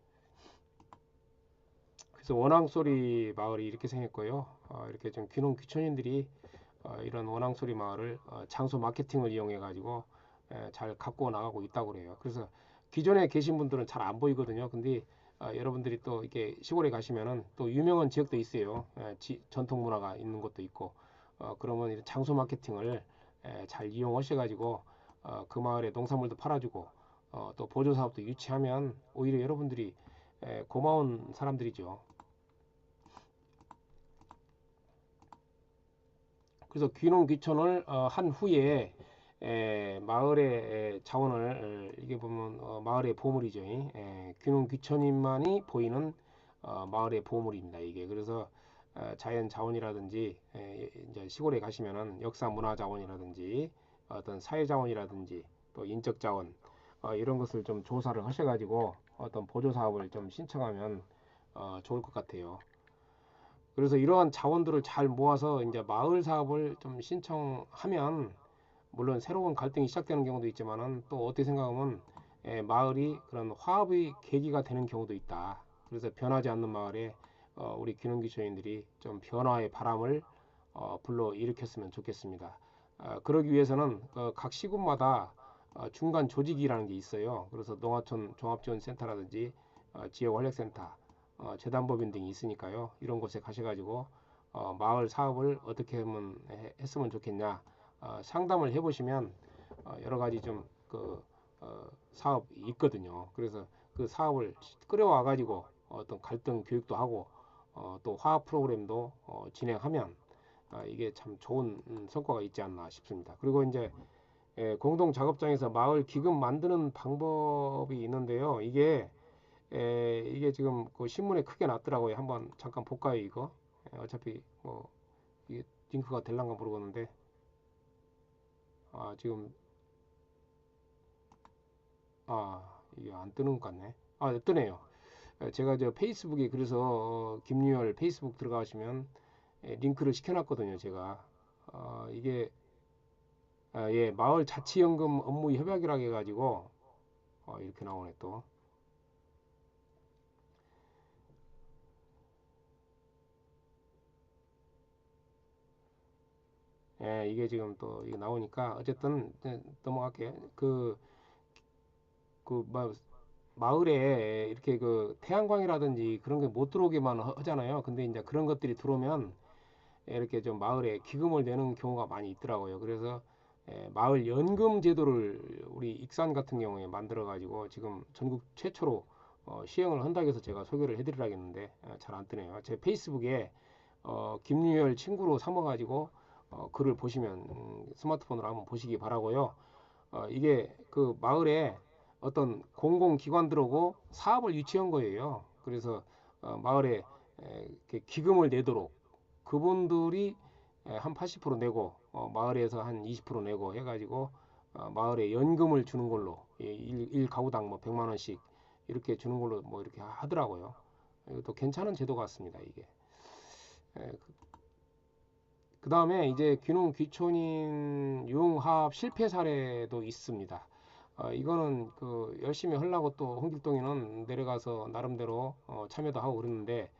그래서 원앙소리 마을이 이렇게 생겼고요. 이렇게 좀 귀농 귀촌인들이 이런 원앙소리 마을을 장소 마케팅을 이용해 가지고 잘 갖고 나가고 있다고 그래요. 그래서 기존에 계신 분들은 잘 안 보이거든요. 근데 여러분들이 또 이렇게 시골에 가시면은 또 유명한 지역도 있어요. 전통 문화가 있는 곳도 있고 그러면 장소 마케팅을 잘 이용하셔 가지고 그 마을에 농산물도 팔아주고 또 보조 사업도 유치하면 오히려 여러분들이 고마운 사람들이죠. 그래서 귀농 귀촌을 한 후에 마을의 자원을 이게 보면 마을의 보물이죠. 귀농 귀촌인만이 보이는 마을의 보물입니다. 이게 그래서 자연 자원이라든지 이제 시골에 가시면은 역사 문화 자원이라든지 어떤 사회 자원이라든지 또 인적 자원 이런 것을 좀 조사를 하셔가지고 어떤 보조 사업을 좀 신청하면 좋을 것 같아요. 그래서 이러한 자원들을 잘 모아서 이제 마을 사업을 좀 신청하면 물론 새로운 갈등이 시작되는 경우도 있지만은 또 어떻게 생각하면 마을이 그런 화합의 계기가 되는 경우도 있다. 그래서 변하지 않는 마을에 우리 귀농귀촌인들이 좀 변화의 바람을 불러 일으켰으면 좋겠습니다. 그러기 위해서는 각 시군마다 중간 조직이라는 게 있어요. 그래서 농어촌 종합지원센터라든지 지역활력센터, 재단법인 등이 있으니까요. 이런 곳에 가셔가지고 마을 사업을 어떻게 하면 했으면 좋겠냐 상담을 해보시면 여러 가지 좀그 사업이 있거든요. 그래서 그 사업을 끌어와 가지고 어떤 갈등 교육도 하고 또 화합 프로그램도 진행하면 이게 참 좋은 성과가 있지 않나 싶습니다. 그리고 이제 공동 작업장에서 마을 기금 만드는 방법이 있는데요. 이게 지금 그 신문에 크게 났더라고요. 한번 잠깐 볼까요, 이거? 어차피 뭐 이게 링크가 될란가 모르겠는데 지금 이게 안 뜨는 것 같네. 뜨네요. 제가 저 페이스북에 그래서 김유열 페이스북 들어가시면 링크를 시켜놨거든요. 제가 이게 예 마을 자치연금 업무 협약이라고 해가지고 이렇게 나오네 또. 예, 이게 지금 또 이게 나오니까 어쨌든 넘어갈게요. 그 마을에 이렇게 그 태양광이라든지 그런 게 못 들어오게만 하잖아요. 근데 이제 그런 것들이 들어오면 이렇게 좀 마을에 기금을 내는 경우가 많이 있더라고요. 그래서 마을 연금 제도를 우리 익산 같은 경우에 만들어 가지고 지금 전국 최초로 시행을 한다고 해서 제가 소개를 해드리려겠는데 잘 안 뜨네요. 제 페이스북에 김유열 친구로 삼아 가지고 글을 보시면 스마트폰으로 한번 보시기 바라고요. 이게 그 마을에 어떤 공공기관들하고 사업을 유치한 거예요. 그래서 마을에 이렇게 기금을 내도록 그분들이 한 80% 내고 마을에서 한 20% 내고 해가지고 마을에 연금을 주는 걸로 일 가구당 뭐 100만 원씩 이렇게 주는 걸로 뭐 이렇게 하더라고요. 이것도 괜찮은 제도 같습니다, 이게. 그 다음에 이제 귀농 귀촌인 융합 실패 사례도 있습니다. 이거는 그 열심히 하려고 또 홍길동이는 내려가서 나름대로 참여도 하고 그러는데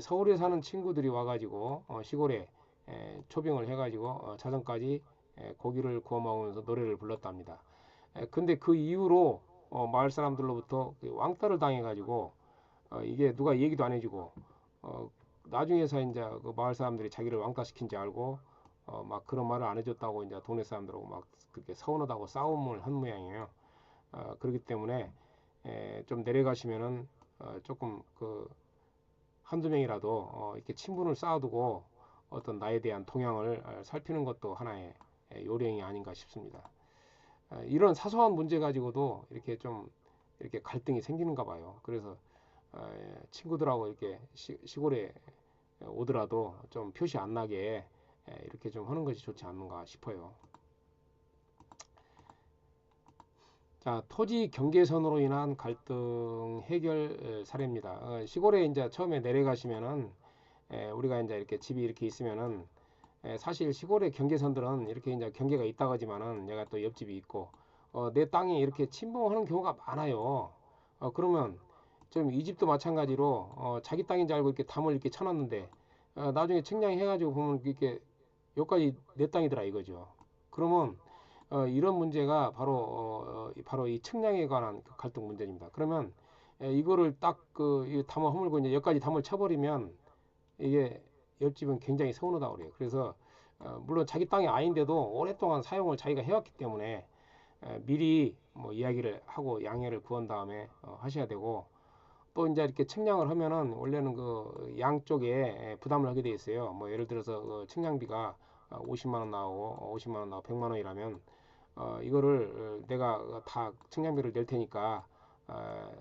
서울에 사는 친구들이 와가지고 시골에 초빙을 해가지고 자정까지 고기를 구워 먹으면서 노래를 불렀답니다. 근데 그 이후로 마을 사람들로부터 그 왕따를 당해가지고 이게 누가 얘기도 안 해주고 어, 나중에서 이제 그 마을 사람들이 자기를 왕따시킨지 알고 막 그런 말을 안 해줬다고 이제 동네 사람들하고 막 그렇게 서운하다고 싸움을 한 모양이에요. 그렇기 때문에 좀 내려가시면은 조금 그 한두 명이라도 이렇게 친분을 쌓아두고 어떤 나에 대한 동향을 살피는 것도 하나의 요령이 아닌가 싶습니다. 이런 사소한 문제 가지고도 이렇게 좀 이렇게 갈등이 생기는가 봐요. 그래서 친구들하고 이렇게 시골에 오더라도 좀 표시 안 나게 이렇게 좀 하는 것이 좋지 않는가 싶어요. 자, 토지 경계선으로 인한 갈등 해결 사례입니다. 시골에 이제 처음에 내려가시면은 우리가 이제 이렇게 집이 이렇게 있으면은 사실 시골의 경계선들은 이렇게 이제 경계가 있다고 하지만은 내가 또 옆집이 있고 내 땅에 이렇게 침범하는 경우가 많아요. 그러면 좀 이 집도 마찬가지로 자기 땅인 줄 알고 이렇게 담을 이렇게 쳐놨는데 나중에 측량해가지고 보면 이렇게 여기까지 내 땅이더라 이거죠. 그러면 이런 문제가 바로 이 측량에 관한 그 갈등 문제입니다. 그러면 이거를 딱그 담을 허물고 이제 여기까지 담을 쳐버리면 이게 옆집은 굉장히 서운하다고 그래요. 그래서 물론 자기 땅이 아닌데도 오랫동안 사용을 자기가 해왔기 때문에 미리 뭐 이야기를 하고 양해를 구한 다음에 하셔야 되고 또 이제 이렇게 측량을 하면은 원래는 그 양쪽에 부담을 하게 돼 있어요. 뭐 예를 들어서 그 측량비가 50만 원 나오고 50만 원 나오고 100만 원이라면 이거를 내가 다 측량비를 낼 테니까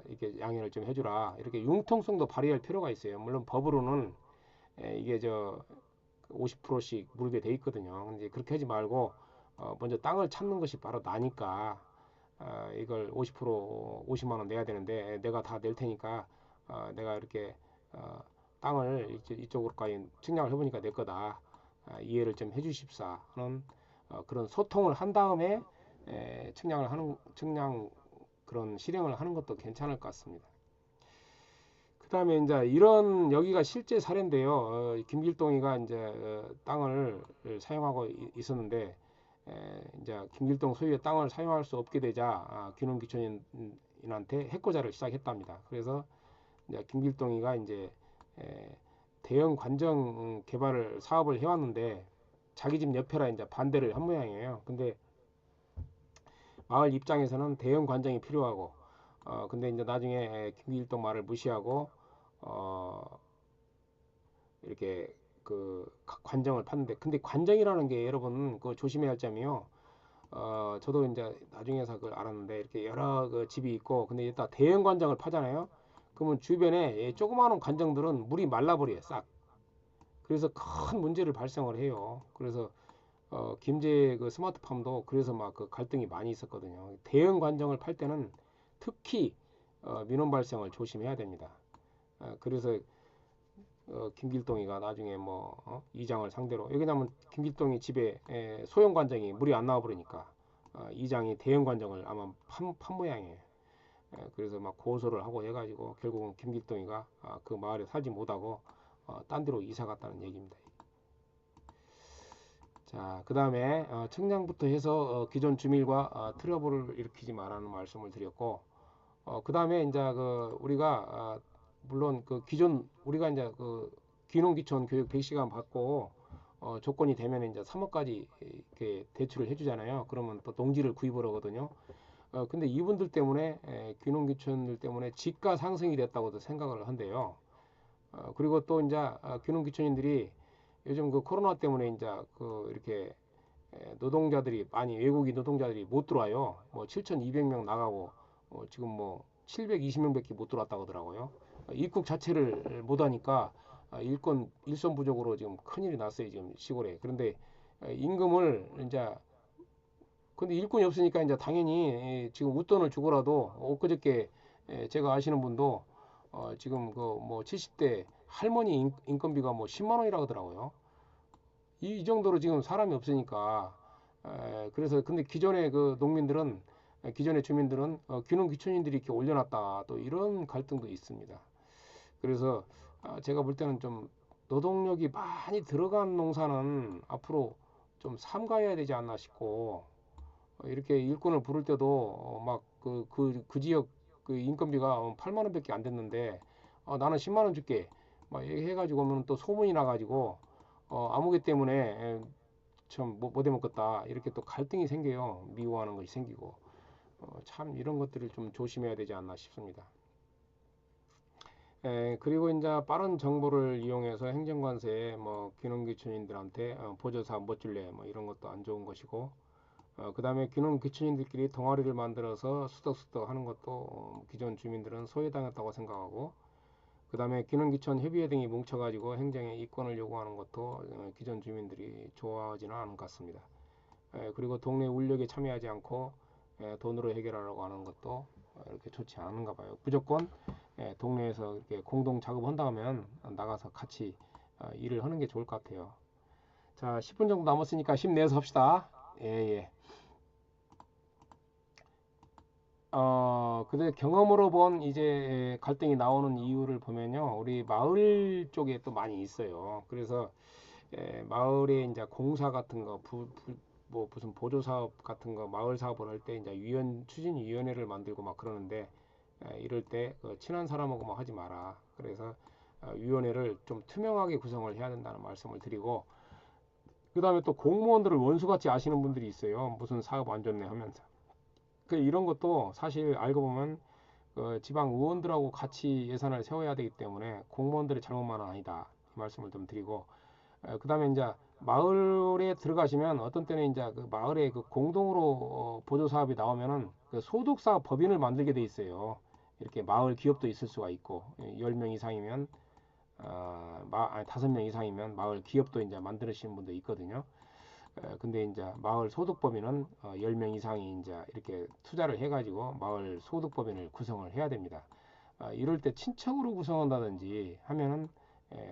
이렇게 양해를 좀 해주라. 이렇게 융통성도 발휘할 필요가 있어요. 물론 법으로는 이게 저 50%씩 물게 돼 있거든요. 근데 그렇게 하지 말고 먼저 땅을 찾는 것이 바로 나니까 이걸 50% 50만 원 내야 되는데 내가 다 낼 테니까 내가 이렇게 땅을 이쪽으로까지 측량을 해보니까 내 거다. 이해를 좀 해주십사 하는 그런 소통을 한 다음에 측량 그런 실행을 하는 것도 괜찮을 것 같습니다. 그 다음에 이제 이런 여기가 실제 사례인데요. 김길동이가 이제 땅을 사용하고 있었는데 이제 김길동 소유의 땅을 사용할 수 없게 되자 귀농 귀촌인한테 해코자를 시작했답니다. 그래서 이제 김길동이가 이제 대형 관정 개발을 사업을 해왔는데 자기 집 옆에라 이제 반대를 한 모양이에요. 근데 마을 입장에서는 대형 관정이 필요하고 근데 이제 나중에 김길동 말을 무시하고 어 이렇게 그 관정을 팠는데 근데 관정이라는 게 여러분 그 조심해야 할 점이요. 저도 이제 나중에서 그걸 알았는데 이렇게 여러 그 집이 있고 근데 일단 대형 관정을 파잖아요. 그러면 주변에 조그마한 관정들은 물이 말라버려요, 싹. 그래서 큰 문제를 발생을 해요. 그래서 김제 그 스마트팜도 그래서 막 그 갈등이 많이 있었거든요. 대형 관정을 팔 때는 특히 민원 발생을 조심해야 됩니다. 그래서 김길동이가 나중에 뭐 이장을 상대로 왜냐면 김길동이 집에 소형 관정이 물이 안 나와 버리니까 이장이 대형 관정을 아마 판 모양이에요. 그래서 막 고소를 하고 해가지고 결국은 김길동이가 그 마을에 살지 못하고 딴 데로 이사 갔다는 얘기입니다. 자, 그 다음에 측량부터 해서 기존 주민과 트러블을 일으키지 말라는 말씀을 드렸고, 그 다음에 이제 그 우리가 물론 그 기존 우리가 이제 그 귀농귀촌 교육 100시간 받고 조건이 되면 이제 3억까지 이렇게 대출을 해주잖아요. 그러면 또 농지를 구입을 하거든요. 근데 이분들 때문에 귀농귀촌들 때문에 집가 상승이 됐다고도 생각을 한대요. 그리고 또 이제 귀농귀촌인들이 요즘 그 코로나 때문에 이제 그 이렇게 노동자들이 많이 외국인 노동자들이 못 들어와요. 뭐 7,200명 나가고 지금 뭐 720명밖에 못 들어왔다고 하더라고요. 입국 자체를 못 하니까 일손 부족으로 지금 큰일이 났어요. 지금 시골에. 그런데 임금을 이제 근데 일꾼이 없으니까 이제 당연히 지금 웃돈을 주고라도 엊그저께 제가 아시는 분도 지금 그 뭐 70대 할머니 인건비가 뭐 10만 원이라고 하더라고요. 이 정도로 지금 사람이 없으니까 그래서 근데 기존의 그 농민들은 기존의 주민들은 귀농 귀촌인들이 이렇게 올려놨다 또 이런 갈등도 있습니다. 그래서 제가 볼 때는 좀 노동력이 많이 들어간 농사는 앞으로 좀 삼가해야 되지 않나 싶고 이렇게 일꾼을 부를 때도 막 그 지역 그 인건비가 8만 원밖에 안 됐는데 나는 10만 원 줄게 막 얘기해가지고 오면 또 소문이 나가지고 아무개 때문에 참 못 해먹겠다 이렇게 또 갈등이 생겨요. 미워하는 것이 생기고 참 이런 것들을 좀 조심해야 되지 않나 싶습니다. 그리고 이제 빠른 정보를 이용해서 행정관세에 뭐 귀농귀촌인들한테 보조사업 못 줄래 뭐 이런 것도 안 좋은 것이고 그다음에 귀농귀촌인들끼리 동아리를 만들어서 수덕수덕 하는 것도 기존 주민들은 소외당했다고 생각하고 그다음에 귀농귀촌 협의회 등이 뭉쳐가지고 행정에 이권을 요구하는 것도 기존 주민들이 좋아하지는 않은 것 같습니다. 그리고 동네 울력에 참여하지 않고 돈으로 해결하려고 하는 것도 이렇게 좋지 않은가 봐요. 무조건 동네에서 이렇게 공동 작업한다 하면 나가서 같이 일을 하는 게 좋을 것 같아요. 자, 10분 정도 남았으니까 힘내서 합시다. 예, 예. 근데 경험으로 본 이제 갈등이 나오는 이유를 보면요. 우리 마을 쪽에 또 많이 있어요. 그래서 마을에 이제 공사 같은 거, 뭐 무슨 보조 사업 같은 거, 마을 사업을 할 때 이제 추진위원회를 만들고 막 그러는데 이럴 때그 친한 사람하고 뭐 하지 마라. 그래서 위원회를 좀 투명하게 구성을 해야 된다는 말씀을 드리고 그다음에 또 공무원들을 원수같이 아시는 분들이 있어요. 무슨 사업 안 좋네 하면서. 이런 것도 사실 알고 보면 지방 의원들하고 같이 예산을 세워야 되기 때문에 공무원들의 잘못만은 아니다. 이 말씀을 좀 드리고 그다음에 이제 마을에 들어가시면 어떤 때는 이제 그 마을에 그 공동으로 보조 사업이 나오면은 그 소득사 법인을 만들게 돼 있어요. 이렇게 마을 기업도 있을 수가 있고 10명 이상이면 아니 5명 이상이면 마을 기업도 이제 만드시는 분도 있거든요. 근데 이제 마을 소득법인은 10명 이상이 이제 이렇게 투자를 해가지고 마을 소득법인을 구성을 해야 됩니다. 이럴 때 친척으로 구성한다든지 하면은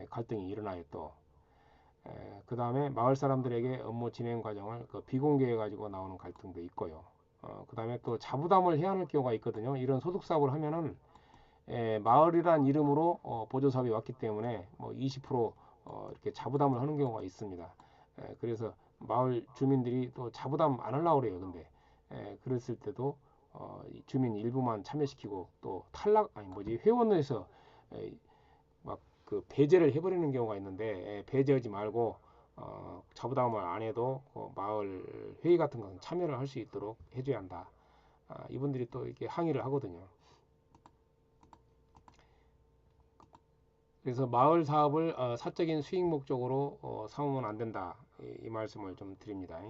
갈등이 일어나요 또. 그 다음에 마을 사람들에게 업무 진행 과정을 비공개해 가지고 나오는 갈등도 있고요. 그 다음에 또 자부담을 해야 하는 경우가 있거든요. 이런 소득 사업을 하면은 마을이란 이름으로 보조 사업이 왔기 때문에 뭐 20% 이렇게 자부담을 하는 경우가 있습니다. 그래서 마을 주민들이 또 자부담 안 하려고 그래요. 근데 그랬을 때도 주민 일부만 참여시키고 또 탈락 아니 뭐지 회원에서 막 그 배제를 해버리는 경우가 있는데 배제하지 말고 자부담을 안 해도 마을 회의 같은 것은 참여를 할 수 있도록 해줘야 한다. 이분들이 또 이렇게 항의를 하거든요. 그래서 마을 사업을 사적인 수익 목적으로 삼으면 안 된다. 이 말씀을 좀 드립니다.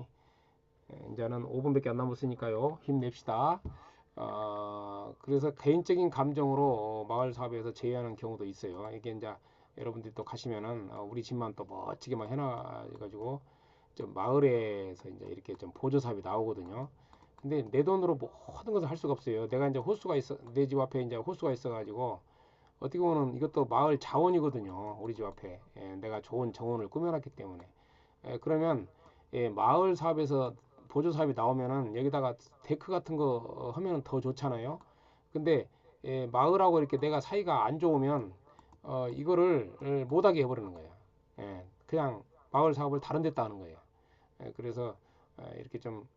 이제는 5분밖에 안 남았으니까요. 힘냅시다. 그래서 개인적인 감정으로 마을 사업에서 제외하는 경우도 있어요. 이게 이제 여러분들이 또 가시면은 우리 집만 또 멋지게 막 해놔가지고 좀 마을에서 이제 이렇게 좀 보조 사업이 나오거든요. 근데 내 돈으로 모든 것을 할 수가 없어요. 내가 이제 호수가 있어, 내 집 앞에 이제 호수가 있어가지고 어떻게 보면 이것도 마을 자원이거든요. 우리 집 앞에 내가 좋은 정원을 꾸며놨기 때문에 그러면 마을 사업에서 보조 사업이 나오면은 여기다가 데크 같은 거 하면 더 좋잖아요. 근데 마을하고 이렇게 내가 사이가 안 좋으면 이거를 못하게 해버리는 거예요. 그냥 마을 사업을 다른 데다 하는 거예요. 그래서 이렇게 좀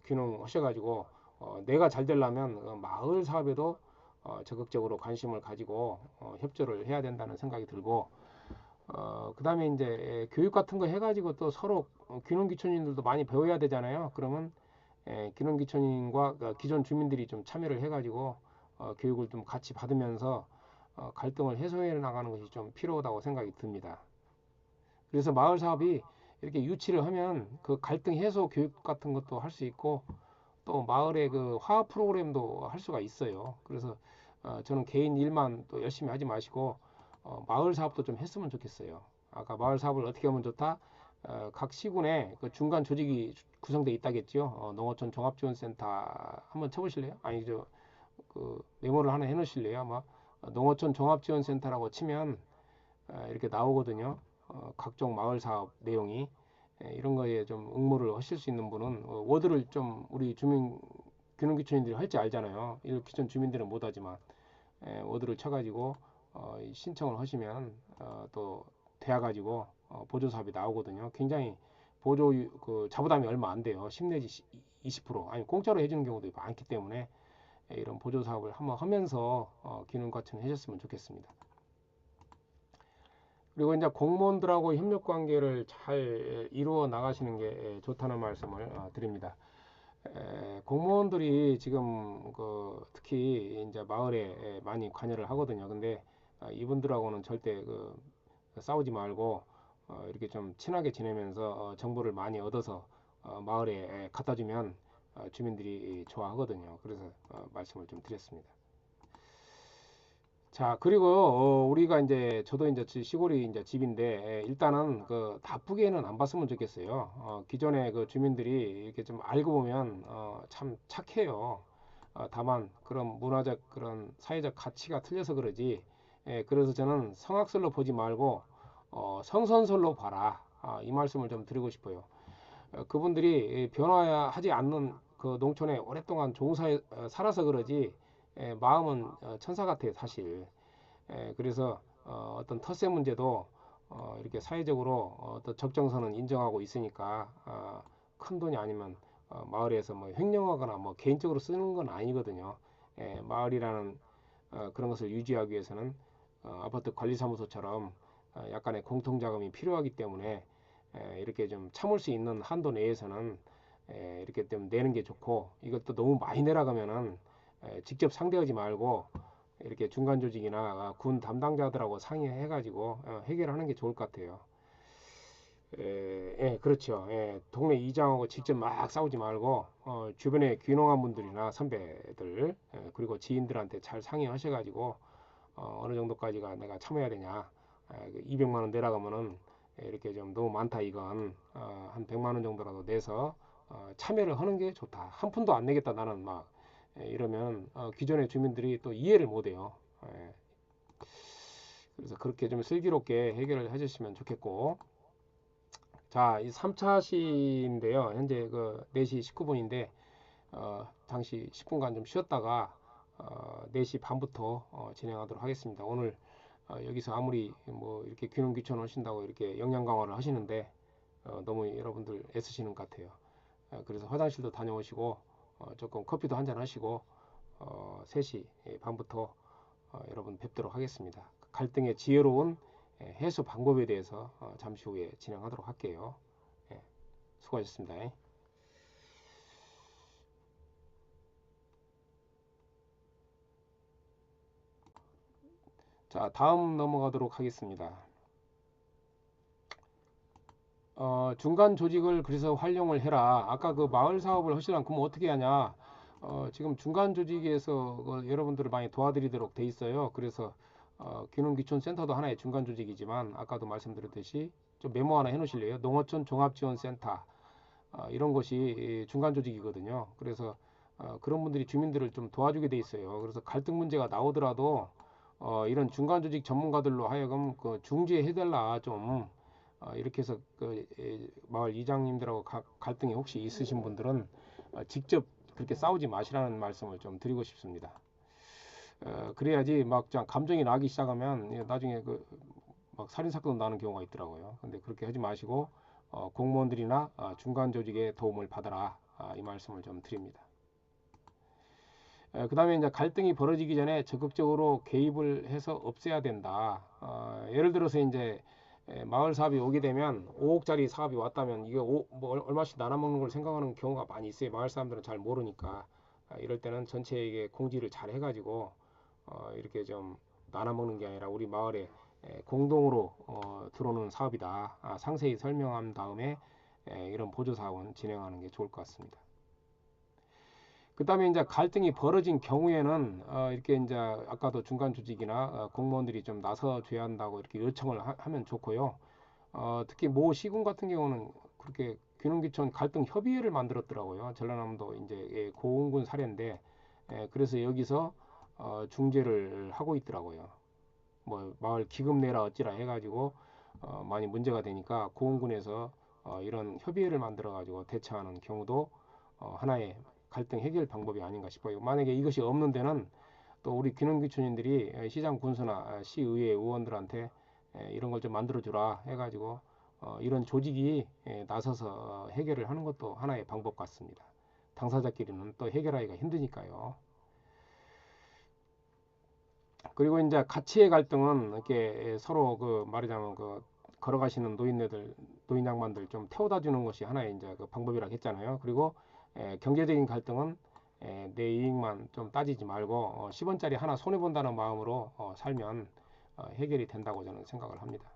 귀농하셔가지고 내가 잘 되려면 마을 사업에도 적극적으로 관심을 가지고 협조를 해야 된다는 생각이 들고 그 다음에 이제 교육 같은 거 해가지고 또 서로 귀농귀촌인들도 많이 배워야 되잖아요. 그러면 귀농귀촌인과 기존 주민들이 좀 참여를 해가지고 교육을 좀 같이 받으면서 갈등을 해소해 나가는 것이 좀 필요하다고 생각이 듭니다. 그래서 마을 사업이 이렇게 유치를 하면 그 갈등 해소 교육 같은 것도 할 수 있고 또 마을의 그 화합 프로그램도 할 수가 있어요. 그래서 저는 개인 일만 또 열심히 하지 마시고 마을 사업도 좀 했으면 좋겠어요. 아까 마을 사업을 어떻게 하면 좋다? 각 시군에 그 중간 조직이 구성되어 있다겠죠. 농어촌 종합지원센터 한번 쳐보실래요? 아니 그 메모를 하나 해놓으실래요? 아마 농어촌 종합지원센터라고 치면 이렇게 나오거든요. 각종 마을 사업 내용이 이런 거에 좀 응모를 하실 수 있는 분은 워드를 좀 우리 주민 귀농귀촌인들이 할 줄 알잖아요. 기존 주민들은 못하지만 워드를 쳐가지고 신청을 하시면 또 돼가지고 보조 사업이 나오거든요. 굉장히 보조 그 자부담이 얼마 안 돼요. 10 내지 20% 아니 공짜로 해주는 경우도 많기 때문에 이런 보조 사업을 한번 하면서 귀농귀촌 하셨으면 좋겠습니다. 그리고 이제 공무원들하고 협력 관계를 잘 이루어 나가시는 게 좋다는 말씀을 드립니다. 공무원들이 지금 그 특히 이제 마을에 많이 관여를 하거든요. 근데 이분들하고는 절대 그 싸우지 말고 이렇게 좀 친하게 지내면서 정보를 많이 얻어서 마을에 갖다 주면 주민들이 좋아하거든요. 그래서 말씀을 좀 드렸습니다. 자, 그리고 우리가 이제 저도 이제 시골이 이제 집인데 일단은 그 나쁘게는 안 봤으면 좋겠어요. 기존에 그 주민들이 이렇게 좀 알고 보면 참 착해요. 다만 그런 문화적 그런 사회적 가치가 틀려서 그러지. 그래서 저는 성악설로 보지 말고 성선설로 봐라. 이 말씀을 좀 드리고 싶어요. 그분들이 변화하지 않는 그 농촌에 오랫동안 종사해 살아서 그러지 마음은 천사 같아요, 사실. 그래서 어떤 텃세 문제도 이렇게 사회적으로 어떤 적정선은 인정하고 있으니까 큰 돈이 아니면 마을에서 뭐 횡령하거나 뭐 개인적으로 쓰는 건 아니거든요. 마을이라는 그런 것을 유지하기 위해서는 아파트 관리사무소처럼 약간의 공통자금이 필요하기 때문에 이렇게 좀 참을 수 있는 한도 내에서는 이렇게 좀 내는 게 좋고 이것도 너무 많이 내려가면은 직접 상대하지 말고 이렇게 중간 조직이나 군 담당자들하고 상의해가지고 해결하는 게 좋을 것 같아요. 그렇죠. 동네 이장하고 직접 막 싸우지 말고 주변에 귀농한 분들이나 선배들 그리고 지인들한테 잘 상의하셔가지고 어느 정도까지가 내가 참아야 되냐 200만 원 내려가면은 이렇게 좀 너무 많다 이건 한 100만 원 정도라도 내서 참여를 하는 게 좋다. 한 푼도 안 내겠다 나는 막 이러면 기존의 주민들이 또 이해를 못해요. 그래서 그렇게 좀 슬기롭게 해결을 해주시면 좋겠고 자, 이 3차 시인데요. 현재 그 4시 19분인데 당시 10분간 좀 쉬었다가 4시 반부터 진행하도록 하겠습니다. 오늘 여기서 아무리 뭐 이렇게 귀농귀촌 하신다고 이렇게 역량 강화를 하시는데 너무 여러분들 애쓰시는 것 같아요. 그래서 화장실도 다녀오시고 조금 커피도 한잔 하시고 3시 반부터 여러분 뵙도록 하겠습니다. 갈등의 지혜로운 해소 방법에 대해서 잠시 후에 진행하도록 할게요. 수고하셨습니다. 자, 다음 넘어가도록 하겠습니다. 중간 조직을 그래서 활용을 해라. 아까 그 마을 사업을 하시려면 그럼 어떻게 하냐? 지금 중간 조직에서 여러분들을 많이 도와드리도록 돼 있어요. 그래서 귀농귀촌 센터도 하나의 중간 조직이지만 아까도 말씀드렸듯이 좀 메모 하나 해놓으실래요? 농어촌 종합지원센터 이런 것이 중간 조직이거든요. 그래서 그런 분들이 주민들을 좀 도와주게 돼 있어요. 그래서 갈등 문제가 나오더라도 이런 중간 조직 전문가들로 하여금 그 중재해달라 좀 이렇게 해서 그 마을 이장님들하고 갈등이 혹시 있으신 분들은 직접 그렇게 싸우지 마시라는 말씀을 좀 드리고 싶습니다. 그래야지 막 감정이 나기 시작하면 나중에 그 막 살인 사건 나는 경우가 있더라고요. 근데 그렇게 하지 마시고 공무원들이나 중간 조직의 도움을 받아라 이 말씀을 좀 드립니다. 그 다음에 이제 갈등이 벌어지기 전에 적극적으로 개입을 해서 없애야 된다. 예를 들어서 이제 마을 사업이 오게 되면 5억짜리 사업이 왔다면 이게 뭐 얼마씩 나눠 먹는 걸 생각하는 경우가 많이 있어요. 마을 사람들은 잘 모르니까 이럴 때는 전체에게 공지를 잘 해가지고 이렇게 좀 나눠 먹는 게 아니라 우리 마을에 공동으로 들어오는 사업이다. 상세히 설명한 다음에 이런 보조 사업은 진행하는 게 좋을 것 같습니다. 그 다음에 이제 갈등이 벌어진 경우에는 이렇게 이제 아까도 중간 조직이나 공무원들이 좀 나서줘야 한다고 이렇게 요청을 하면 좋고요. 특히 모 시군 같은 경우는 그렇게 귀농귀촌 갈등 협의회를 만들었더라고요. 전라남도 이제 고흥군 사례인데, 그래서 여기서 중재를 하고 있더라고요. 뭐 마을 기금 내라 어찌라 해가지고 많이 문제가 되니까 고흥군에서 이런 협의회를 만들어 가지고 대처하는 경우도 하나의 갈등 해결 방법이 아닌가 싶어요. 만약에 이것이 없는 데는 또 우리 귀농귀촌인들이 시장 군수나 시의회 의원들한테 이런 걸 좀 만들어 주라 해가지고 이런 조직이 나서서 해결을 하는 것도 하나의 방법 같습니다. 당사자끼리는 또 해결하기가 힘드니까요. 그리고 이제 가치의 갈등은 이렇게 서로 그 말하자면 그 걸어가시는 노인네들, 노인 양반들 좀 태워다 주는 것이 하나의 이제 그 방법이라고 했잖아요. 그리고 경제적인 갈등은 내 이익만 좀 따지지 말고 10원짜리 하나 손해 본다는 마음으로 살면 해결이 된다고 저는 생각을 합니다.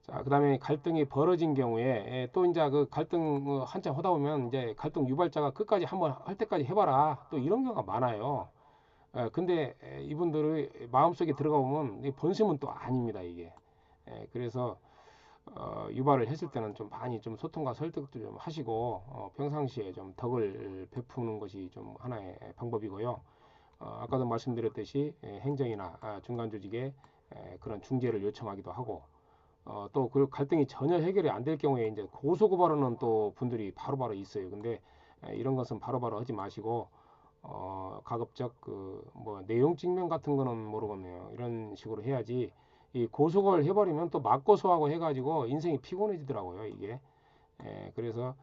자, 그다음에 갈등이 벌어진 경우에 또 이제 그 갈등 한참 하다 보면 이제 갈등 유발자가 끝까지 한번 할 때까지 해봐라 또 이런 경우가 많아요. 근데 이분들의 마음속에 들어가 보면 본심은 또 아닙니다 이게. 그래서 유발을 했을 때는 좀 많이 좀 소통과 설득도 좀 하시고 평상시에 좀 덕을 베푸는 것이 좀 하나의 방법이고요. 아까도 말씀드렸듯이 행정이나 중간 조직에 그런 중재를 요청하기도 하고 또 그 갈등이 전혀 해결이 안 될 경우에 이제 고소고발하는 또 분들이 바로바로 있어요. 근데 이런 것은 바로바로 하지 마시고 가급적 그 뭐 내용 증명 같은 거는 모르겠네요. 이런 식으로 해야지 이 고소고발 해버리면 또 맞고소하고 해가지고 인생이 피곤해지더라고요 이게. 그래서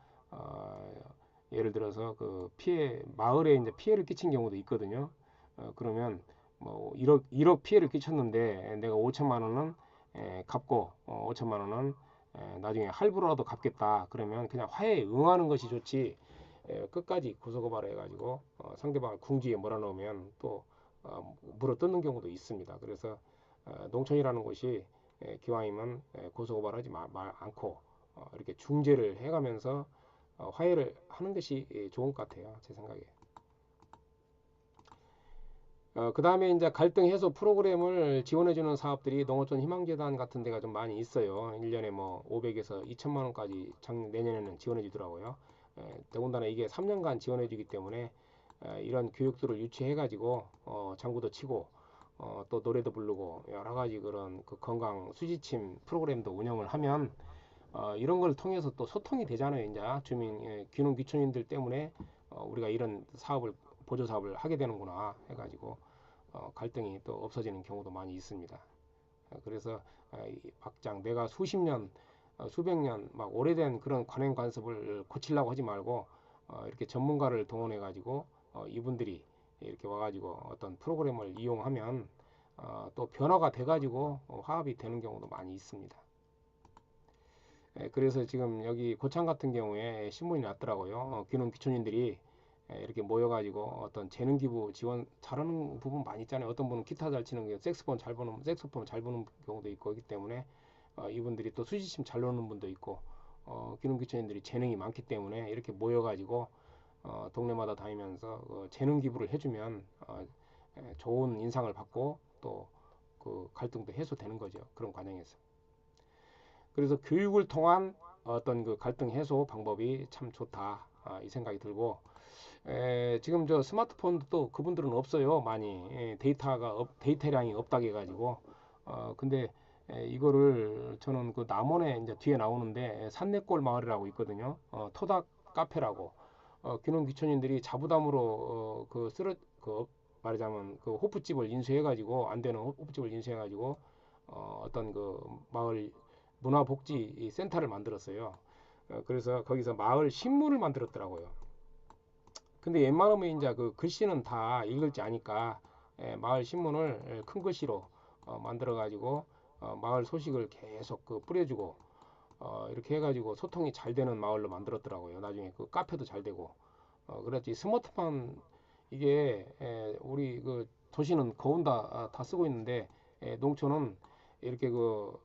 예를 들어서 그 피해 마을에 이제 피해를 끼친 경우도 있거든요. 그러면 뭐 1억 피해를 끼쳤는데 내가 5천만 원은 갚고 5천만 원은 나중에 할부로라도 갚겠다. 그러면 그냥 화해에 응하는 것이 좋지. 끝까지 고소고발을 해가지고 상대방을 궁지에 몰아넣으면 또 물어뜯는 경우도 있습니다. 그래서 농촌이라는 곳이 기왕이면 고소고발하지 않고 이렇게 중재를 해가면서 화해를 하는 것이 좋은 것 같아요. 제 생각에. 그 다음에 이제 갈등 해소 프로그램을 지원해주는 사업들이 농어촌 희망재단 같은 데가 좀 많이 있어요. 1년에 뭐 500에서 2천만 원까지 내년에는 지원해 주더라고요. 더군다나 이게 3년간 지원해 주기 때문에 이런 교육들을 유치해 가지고 장구도 치고 또 노래도 부르고 여러 가지 그런 그 건강 수지침 프로그램도 운영을 하면 이런 걸 통해서 또 소통이 되잖아요. 이제 주민 귀농 귀촌인들 때문에 우리가 이런 사업을 보조 사업을 하게 되는구나 해가지고 갈등이 또 없어지는 경우도 많이 있습니다. 그래서 막장 내가 수십 년, 수백 년 막 오래된 그런 관행 관습을 고치려고 하지 말고 이렇게 전문가를 동원해 가지고 이분들이 이렇게 와가지고 어떤 프로그램을 이용하면 또 변화가 돼 가지고 화합이 되는 경우도 많이 있습니다. 그래서 지금 여기 고창 같은 경우에 신문이 났더라고요. 귀농 귀촌인들이 이렇게 모여가지고 어떤 재능 기부 지원 잘하는 부분 많이 있잖아요. 어떤 분은 기타 잘 치는 게 색소폰 잘 부는 경우도 있고 있기 때문에 이분들이 또 수지침 잘 노는 분도 있고 귀농 귀촌인들이 재능이 많기 때문에 이렇게 모여가지고 동네마다 다니면서 재능 기부를 해주면 좋은 인상을 받고 또 그 갈등도 해소되는 거죠. 그런 과정에서. 그래서 교육을 통한 어떤 그 갈등 해소 방법이 참 좋다 이 생각이 들고 지금 저 스마트폰도 그분들은 없어요 많이 데이터량이 없다고 해가지고 근데 이거를 저는 그 남원에 이제 뒤에 나오는데 산내골 마을이라고 있거든요 토닥 카페라고 귀농 귀촌인들이 자부담으로 그 말하자면 그 호프집을 인수해가지고 안 되는 호프집을 인수해가지고 어떤 그 마을 문화복지 센터를 만들었어요. 그래서 거기서 마을 신문을 만들었더라고요. 근데 웬만하면 이제 그 글씨는 다 읽을 줄 아니까 마을 신문을 큰 글씨로 만들어 가지고 마을 소식을 계속 그 뿌려주고 이렇게 해가지고 소통이 잘 되는 마을로 만들었더라고요. 나중에 그 카페도 잘 되고 그랬지. 스마트폰 이게 우리 그 도시는 거의 다 쓰고 있는데 농촌은 이렇게 그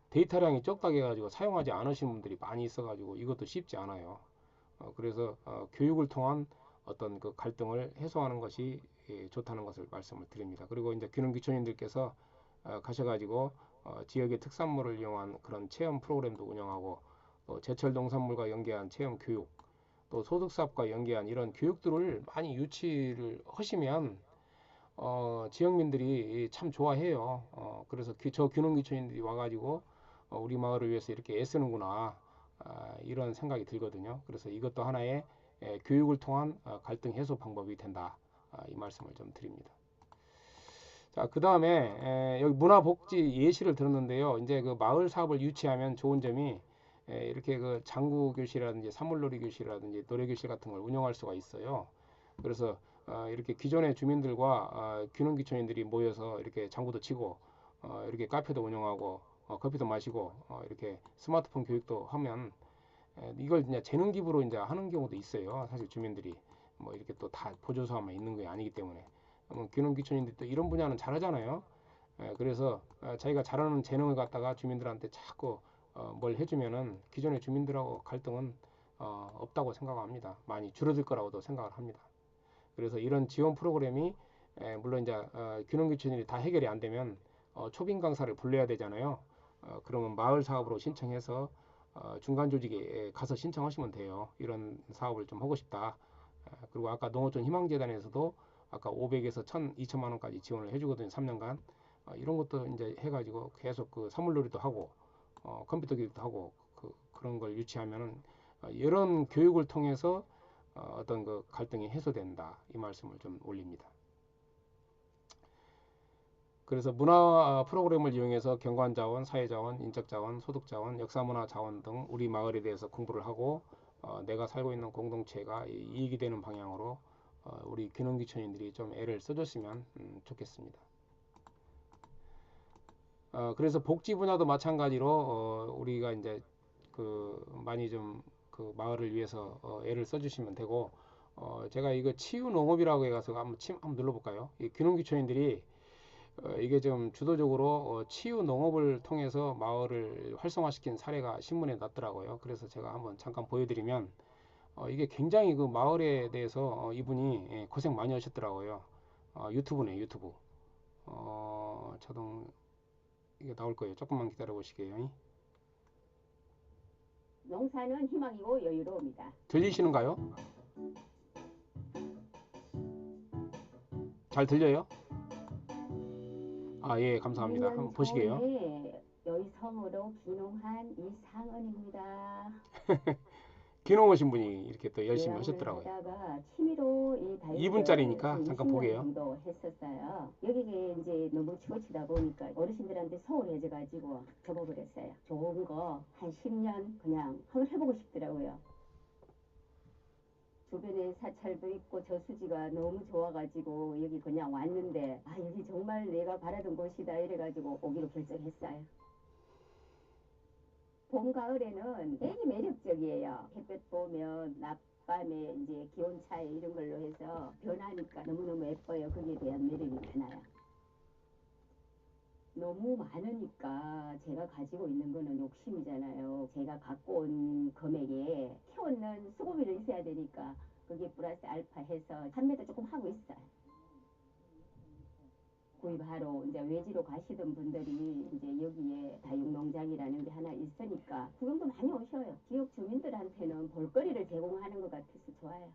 데이터량이 적다고 해가지고 사용하지 않으시는 분들이 많이 있어가지고 이것도 쉽지 않아요. 그래서 교육을 통한 어떤 그 갈등을 해소하는 것이 좋다는 것을 말씀을 드립니다. 그리고 이제 귀농귀촌인들께서 가셔가지고 지역의 특산물을 이용한 그런 체험 프로그램도 운영하고 또 제철 농산물과 연계한 체험 교육 또 소득사업과 연계한 이런 교육들을 많이 유치를 하시면 지역민들이 참 좋아해요. 그래서 저 귀농귀촌인들이 와가지고 우리 마을을 위해서 이렇게 애쓰는구나 이런 생각이 들거든요. 그래서 이것도 하나의 교육을 통한 갈등 해소 방법이 된다. 이 말씀을 좀 드립니다. 자, 그 다음에 여기 문화복지 예시를 들었는데요. 이제 그 마을 사업을 유치하면 좋은 점이 이렇게 그 장구 교실이라든지 사물놀이 교실이라든지 노래 교실 같은 걸 운영할 수가 있어요. 그래서 이렇게 기존의 주민들과 귀농귀촌인들이 모여서 이렇게 장구도 치고 이렇게 카페도 운영하고 커피도 마시고 이렇게 스마트폰 교육도 하면 이걸 이제 재능 기부로 이제 하는 경우도 있어요. 사실 주민들이 뭐 이렇게 또 다 보조사업만 있는 게 아니기 때문에 귀농귀촌인들이 또 이런 분야는 잘하잖아요. 그래서 자기가 잘하는 재능을 갖다가 주민들한테 자꾸 뭘 해주면은 기존의 주민들하고 갈등은 없다고 생각합니다. 많이 줄어들 거라고도 생각을 합니다. 그래서 이런 지원 프로그램이 물론 이제 귀농귀촌인이 다 해결이 안 되면 초빙 강사를 불러야 되잖아요. 그러면 마을 사업으로 신청해서 중간 조직에 가서 신청하시면 돼요. 이런 사업을 좀 하고 싶다. 그리고 아까 농어촌 희망재단에서도 아까 500에서 1000, 2천만 원까지 지원을 해주거든요. 3년간. 이런 것도 이제 해가지고 계속 그 사물놀이도 하고 컴퓨터 교육도 하고 그런 걸 유치하면은 이런 교육을 통해서 어떤 그 갈등이 해소된다. 이 말씀을 좀 올립니다. 그래서 문화 프로그램을 이용해서 경관자원, 사회자원, 인적자원, 소득자원, 역사문화자원 등 우리 마을에 대해서 공부를 하고 내가 살고 있는 공동체가 이익이 되는 방향으로 우리 귀농귀촌인들이 좀 애를 써줬으면 좋겠습니다. 그래서 복지 분야도 마찬가지로 우리가 이제 그 많이 좀 그 마을을 위해서 애를 써주시면 되고 제가 이거 치유 농업이라고 해가지고 한번 눌러볼까요? 이 귀농귀촌인들이 이게 좀 주도적으로 치유 농업을 통해서 마을을 활성화시킨 사례가 신문에 났더라고요. 그래서 제가 한번 잠깐 보여드리면 이게 굉장히 그 마을에 대해서 이분이 고생 많이 하셨더라고요. 유튜브네 유튜브. 자동 이게 나올 거예요. 조금만 기다려 보시게요. 농사는 희망이고 여유로움이다. 들리시는가요? 잘 들려요? 예, 감사합니다. 2년 한번 보시게요. 전에 여의성으로 귀농한 이상은입니다. 귀농 오신 분이 이렇게 또 열심히 요양원을 하셨더라고요. 하다가 취미로 이 다육을 2분짜리니까 한 잠깐 20년 보게요. 정도 했었어요. 여기에 이제 너무 치우치다 보니까 어르신들한테 소홀해져가지고 접어버렸어요. 좋은 거 한 10년 그냥 한번 해보고 싶더라고요. 주변에 사찰도 있고 저수지가 너무 좋아가지고 여기 그냥 왔는데 여기 정말 내가 바라던 곳이다 이래가지고 오기로 결정했어요. 봄, 가을에는 되게 매력적이에요. 햇볕 보면 낮밤에 이제 기온 차이 이런 걸로 해서 변하니까 너무너무 예뻐요. 거기에 대한 매력이 많아요. 너무 많으니까 제가 가지고 있는 거는 욕심이잖아요. 제가 갖고 온 금액에 키우는 수고비를 있어야 되니까 거기에 플러스 알파 해서 판매도 조금 하고 있어요. 구입하러 이제 외지로 가시던 분들이 이제 여기에 다육농장이라는 게 하나 있으니까 구경도 많이 오셔요. 지역 주민들한테는 볼거리를 제공하는 것 같아서 좋아요.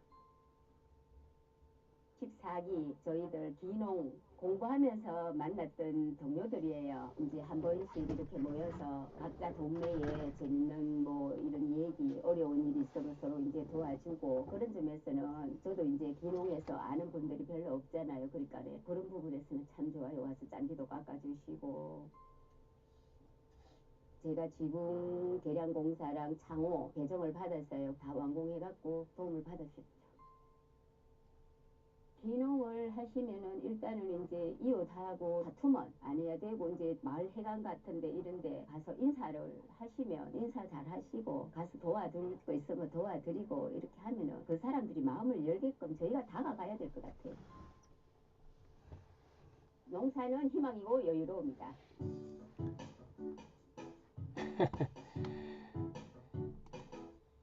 14기 저희들 귀농 공부하면서 만났던 동료들이에요. 이제 한 번씩 이렇게 모여서 각자 동네에 재밌는 뭐 이런 얘기, 어려운 일이 있어도 서로 이제 도와주고 그런 점에서는 저도 이제 귀농해서 아는 분들이 별로 없잖아요. 그러니까 그런 부분에서는 참 좋아요. 와서 짠지도 깎아주시고. 제가 지붕 계량공사랑 창호 배정을 받았어요. 다 완공해갖고 도움을 받았어요. 귀농을 하시면은 일단은 이제 이웃하고 다투면 안 해야 되고 이제 마을 회관 같은데 이런데 가서 인사를 하시면 인사 잘 하시고 가서 도와드릴 거 있으면 도와드리고 이렇게 하면은 그 사람들이 마음을 열게끔 저희가 다가가야 될 것 같아요. 농사는 희망이고 여유로웁니다.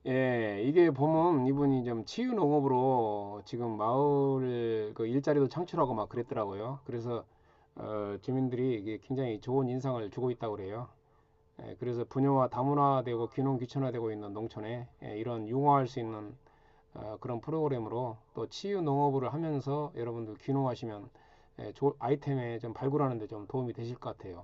예, 이게 보면 이분이 좀 치유농업으로 지금 마을 그 일자리도 창출하고 막 그랬더라고요. 그래서 주민들이 이게 굉장히 좋은 인상을 주고 있다고 그래요. 예, 그래서 분요화 다문화되고 귀농 귀촌화되고 있는 농촌에 이런 융화할 수 있는 그런 프로그램으로 또 치유 농업을 하면서 여러분들 귀농하시면 아이템에 좀 발굴하는 데 좀 도움이 되실 것 같아요.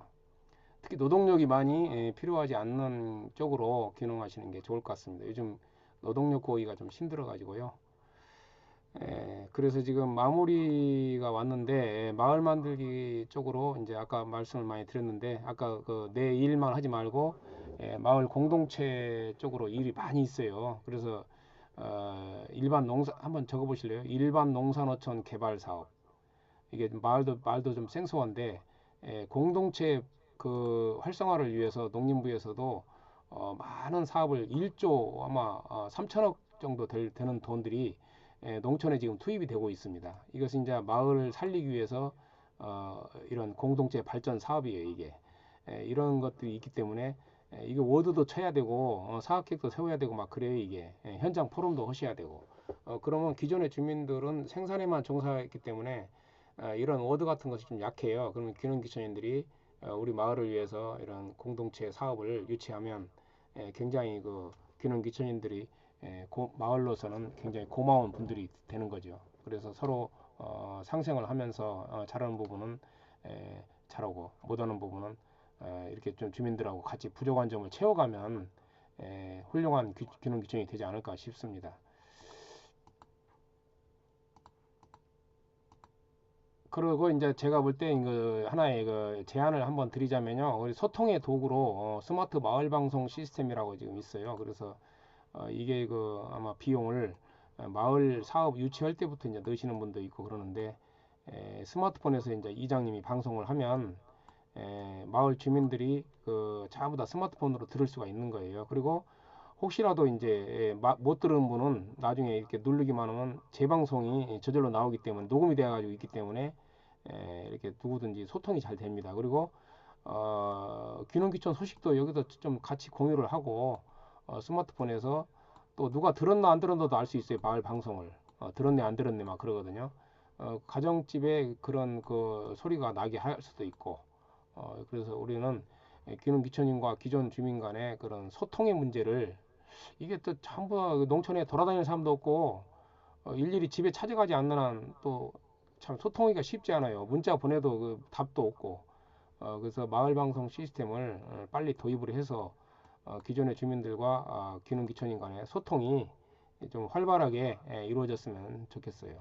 특히 노동력이 많이 필요하지 않는 쪽으로 귀농하시는 게 좋을 것 같습니다. 요즘 노동력 구하기가 좀 힘들어 가지고요. 그래서 지금 마무리가 왔는데 마을 만들기 쪽으로 이제 아까 말씀을 많이 드렸는데 아까 그 내 일만 하지 말고 마을 공동체 쪽으로 일이 많이 있어요. 그래서 일반 농사 한번 적어 보실래요? 일반 농산어촌 개발 사업. 이게 말도 좀 생소한데 공동체 그 활성화를 위해서 농림부에서도 많은 사업을 1조 아마 3천억 정도 되는 돈들이 농촌에 지금 투입이 되고 있습니다. 이것은 이제 마을을 살리기 위해서 이런 공동체 발전 사업이에요, 이게. 이런 것들이 있기 때문에 이게 워드도 쳐야 되고 사업계획도 세워야 되고 막 그래요, 이게. 현장 포럼도 하셔야 되고. 그러면 기존의 주민들은 생산에만 종사했기 때문에 이런 워드 같은 것이 좀 약해요. 그러면 귀농귀촌인들이 우리 마을을 위해서 이런 공동체 사업을 유치하면 굉장히 그 귀농귀촌인들이 마을로서는 굉장히 고마운 분들이 되는 거죠. 그래서 서로 상생을 하면서 잘하는 부분은 잘하고 못하는 부분은 이렇게 좀 주민들하고 같이 부족한 점을 채워가면 훌륭한 귀농귀촌이 되지 않을까 싶습니다. 그리고 이제 제가 볼 때 그 하나의 그 제안을 한번 드리자면요. 우리 소통의 도구로 스마트 마을 방송 시스템이라고 지금 있어요. 그래서 이게 그 아마 비용을 마을 사업 유치할 때부터 이제 넣으시는 분도 있고 그러는데 스마트폰에서 이제 이장님이 방송을 하면 마을 주민들이 그 전부 다 스마트폰으로 들을 수가 있는 거예요. 그리고 혹시라도 이제 못 들은 분은 나중에 이렇게 누르기만 하면 재방송이 저절로 나오기 때문에 녹음이 되어 가지고 있기 때문에 이렇게 누구든지 소통이 잘 됩니다. 그리고 귀농귀촌 소식도 여기서 좀 같이 공유를 하고 스마트폰에서 또 누가 들었나 안 들었나도 알 수 있어요. 마을 방송을 들었네 안 들었네 막 그러거든요. 가정집에 그런 그 소리가 나게 할 수도 있고 그래서 우리는 귀농귀촌인과 기존 주민 간의 그런 소통의 문제를 이게 또 전부 농촌에 돌아다니는 사람도 없고 일일이 집에 찾아가지 않는 한 또 참 소통하기가 쉽지 않아요. 문자 보내도 그 답도 없고 그래서 마을 방송 시스템을 빨리 도입을 해서 기존의 주민들과 귀농귀촌인 간의 소통이 좀 활발하게 이루어졌으면 좋겠어요.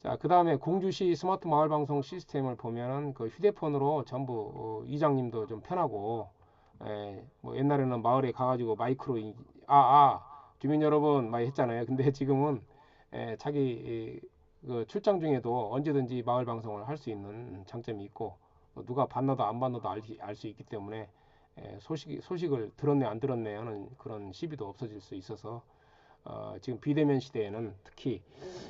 자, 그 다음에 공주시 스마트 마을 방송 시스템을 보면은 그 휴대폰으로 전부 이장님도 좀 편하고 뭐 옛날에는 마을에 가가지고 마이크로 주민 여러분 많이 했잖아요. 근데 지금은 자기 그 출장 중에도 언제든지 마을 방송을 할 수 있는 장점이 있고 누가 봤나도 안 봤나도 알 수 있기 때문에 소식을 들었네 안 들었네 하는 그런 시비도 없어질 수 있어서 지금 비대면 시대에는 특히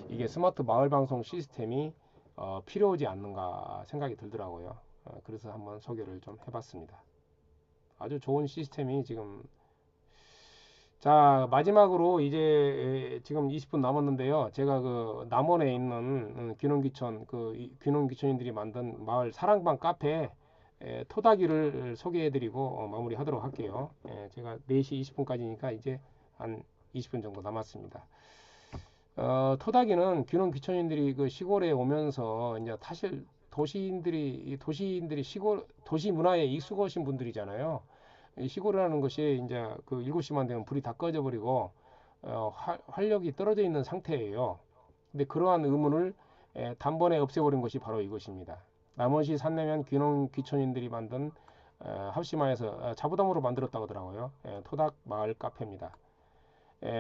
이게 스마트 마을 방송 시스템이 필요하지 않는가 생각이 들더라고요. 그래서 한번 소개를 좀 해봤습니다. 아주 좋은 시스템이 지금 자 마지막으로 이제 지금 20분 남았는데요. 제가 그 남원에 있는 귀농귀촌 그 귀농귀촌인들이 만든 마을 사랑방 카페 토닥이를 소개해드리고 마무리하도록 할게요. 제가 4시 20분까지니까 이제 한 20분 정도 남았습니다. 토닥이는 귀농 귀촌인들이 그 시골에 오면서 이제 사실 도시인들이 시골 도시 문화에 익숙하신 분들이잖아요. 이 시골이라는 것이 이제 그 7시만 되면 불이 다 꺼져 버리고 활력이 떨어져 있는 상태예요. 근데 그러한 의문을 단번에 없애버린 것이 바로 이것입니다. 남원시 산내면 귀농 귀촌인들이 만든 합심하에서 자부담으로 만들었다고 하더라고요. 토닥 마을 카페입니다.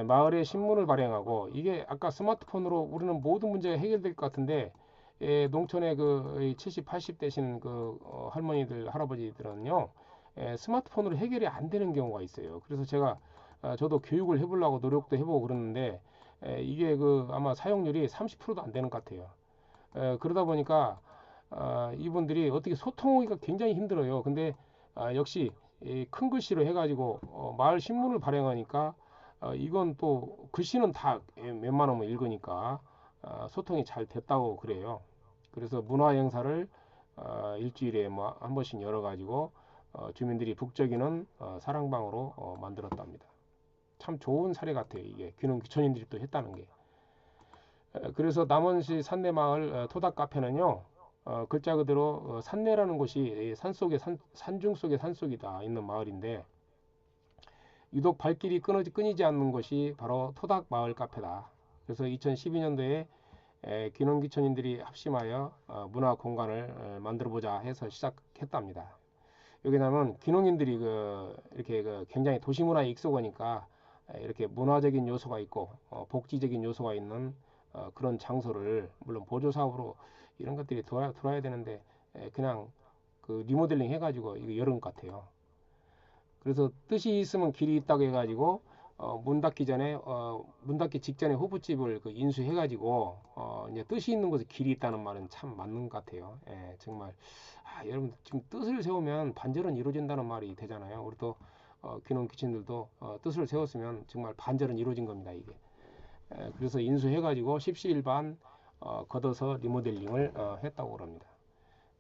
마을에 신문을 발행하고 이게 아까 스마트폰으로 우리는 모든 문제가 해결될 것 같은데 농촌의 그 70, 80 되신 그 할머니들, 할아버지들은요 스마트폰으로 해결이 안 되는 경우가 있어요. 그래서 제가 저도 교육을 해보려고 노력도 해보고 그러는데 이게 그 아마 사용률이 30%도 안 되는 것 같아요. 그러다 보니까 이분들이 어떻게 소통하기가 굉장히 힘들어요. 근데 역시 큰 글씨로 해가지고 마을 신문을 발행하니까 이건 또 글씨는 다 웬만하면 읽으니까 소통이 잘 됐다고 그래요. 그래서 문화 행사를 일주일에 뭐 한 번씩 열어가지고 주민들이 북적이는 사랑방으로 만들었답니다. 참 좋은 사례 같아요. 이게 귀농 귀촌인들이 또 했다는 게. 그래서 남원시 산내마을 토닥 카페는요. 글자 그대로 산내라는 곳이 산속의 산중 속의 산속이다 있는 마을인데 유독 발길이 끊이지 않는 곳이 바로 토닥 마을 카페다. 그래서 2012년도에 귀농귀촌인들이 합심하여 문화 공간을 만들어 보자 해서 시작했답니다. 왜냐하면 귀농인들이 이렇게 굉장히 도시 문화에 익숙하니까 이렇게 문화적인 요소가 있고 복지적인 요소가 있는 그런 장소를 물론 보조 사업으로 이런 것들이 돌아야 되는데 그냥 그 리모델링 해가지고 이거 열은 것 같아요. 그래서 뜻이 있으면 길이 있다고 해가지고 문 닫기 직전에 호프집을 인수해가지고 이제 뜻이 있는 곳에 길이 있다는 말은 참 맞는 것 같아요. 예, 정말 여러분 지금 뜻을 세우면 반절은 이루어진다는 말이 되잖아요. 우리 또 귀농 귀친들도 뜻을 세웠으면 정말 반절은 이루어진 겁니다. 이게. 그래서 인수해가지고 십시일반 걷어서 리모델링을 했다고 그럽니다.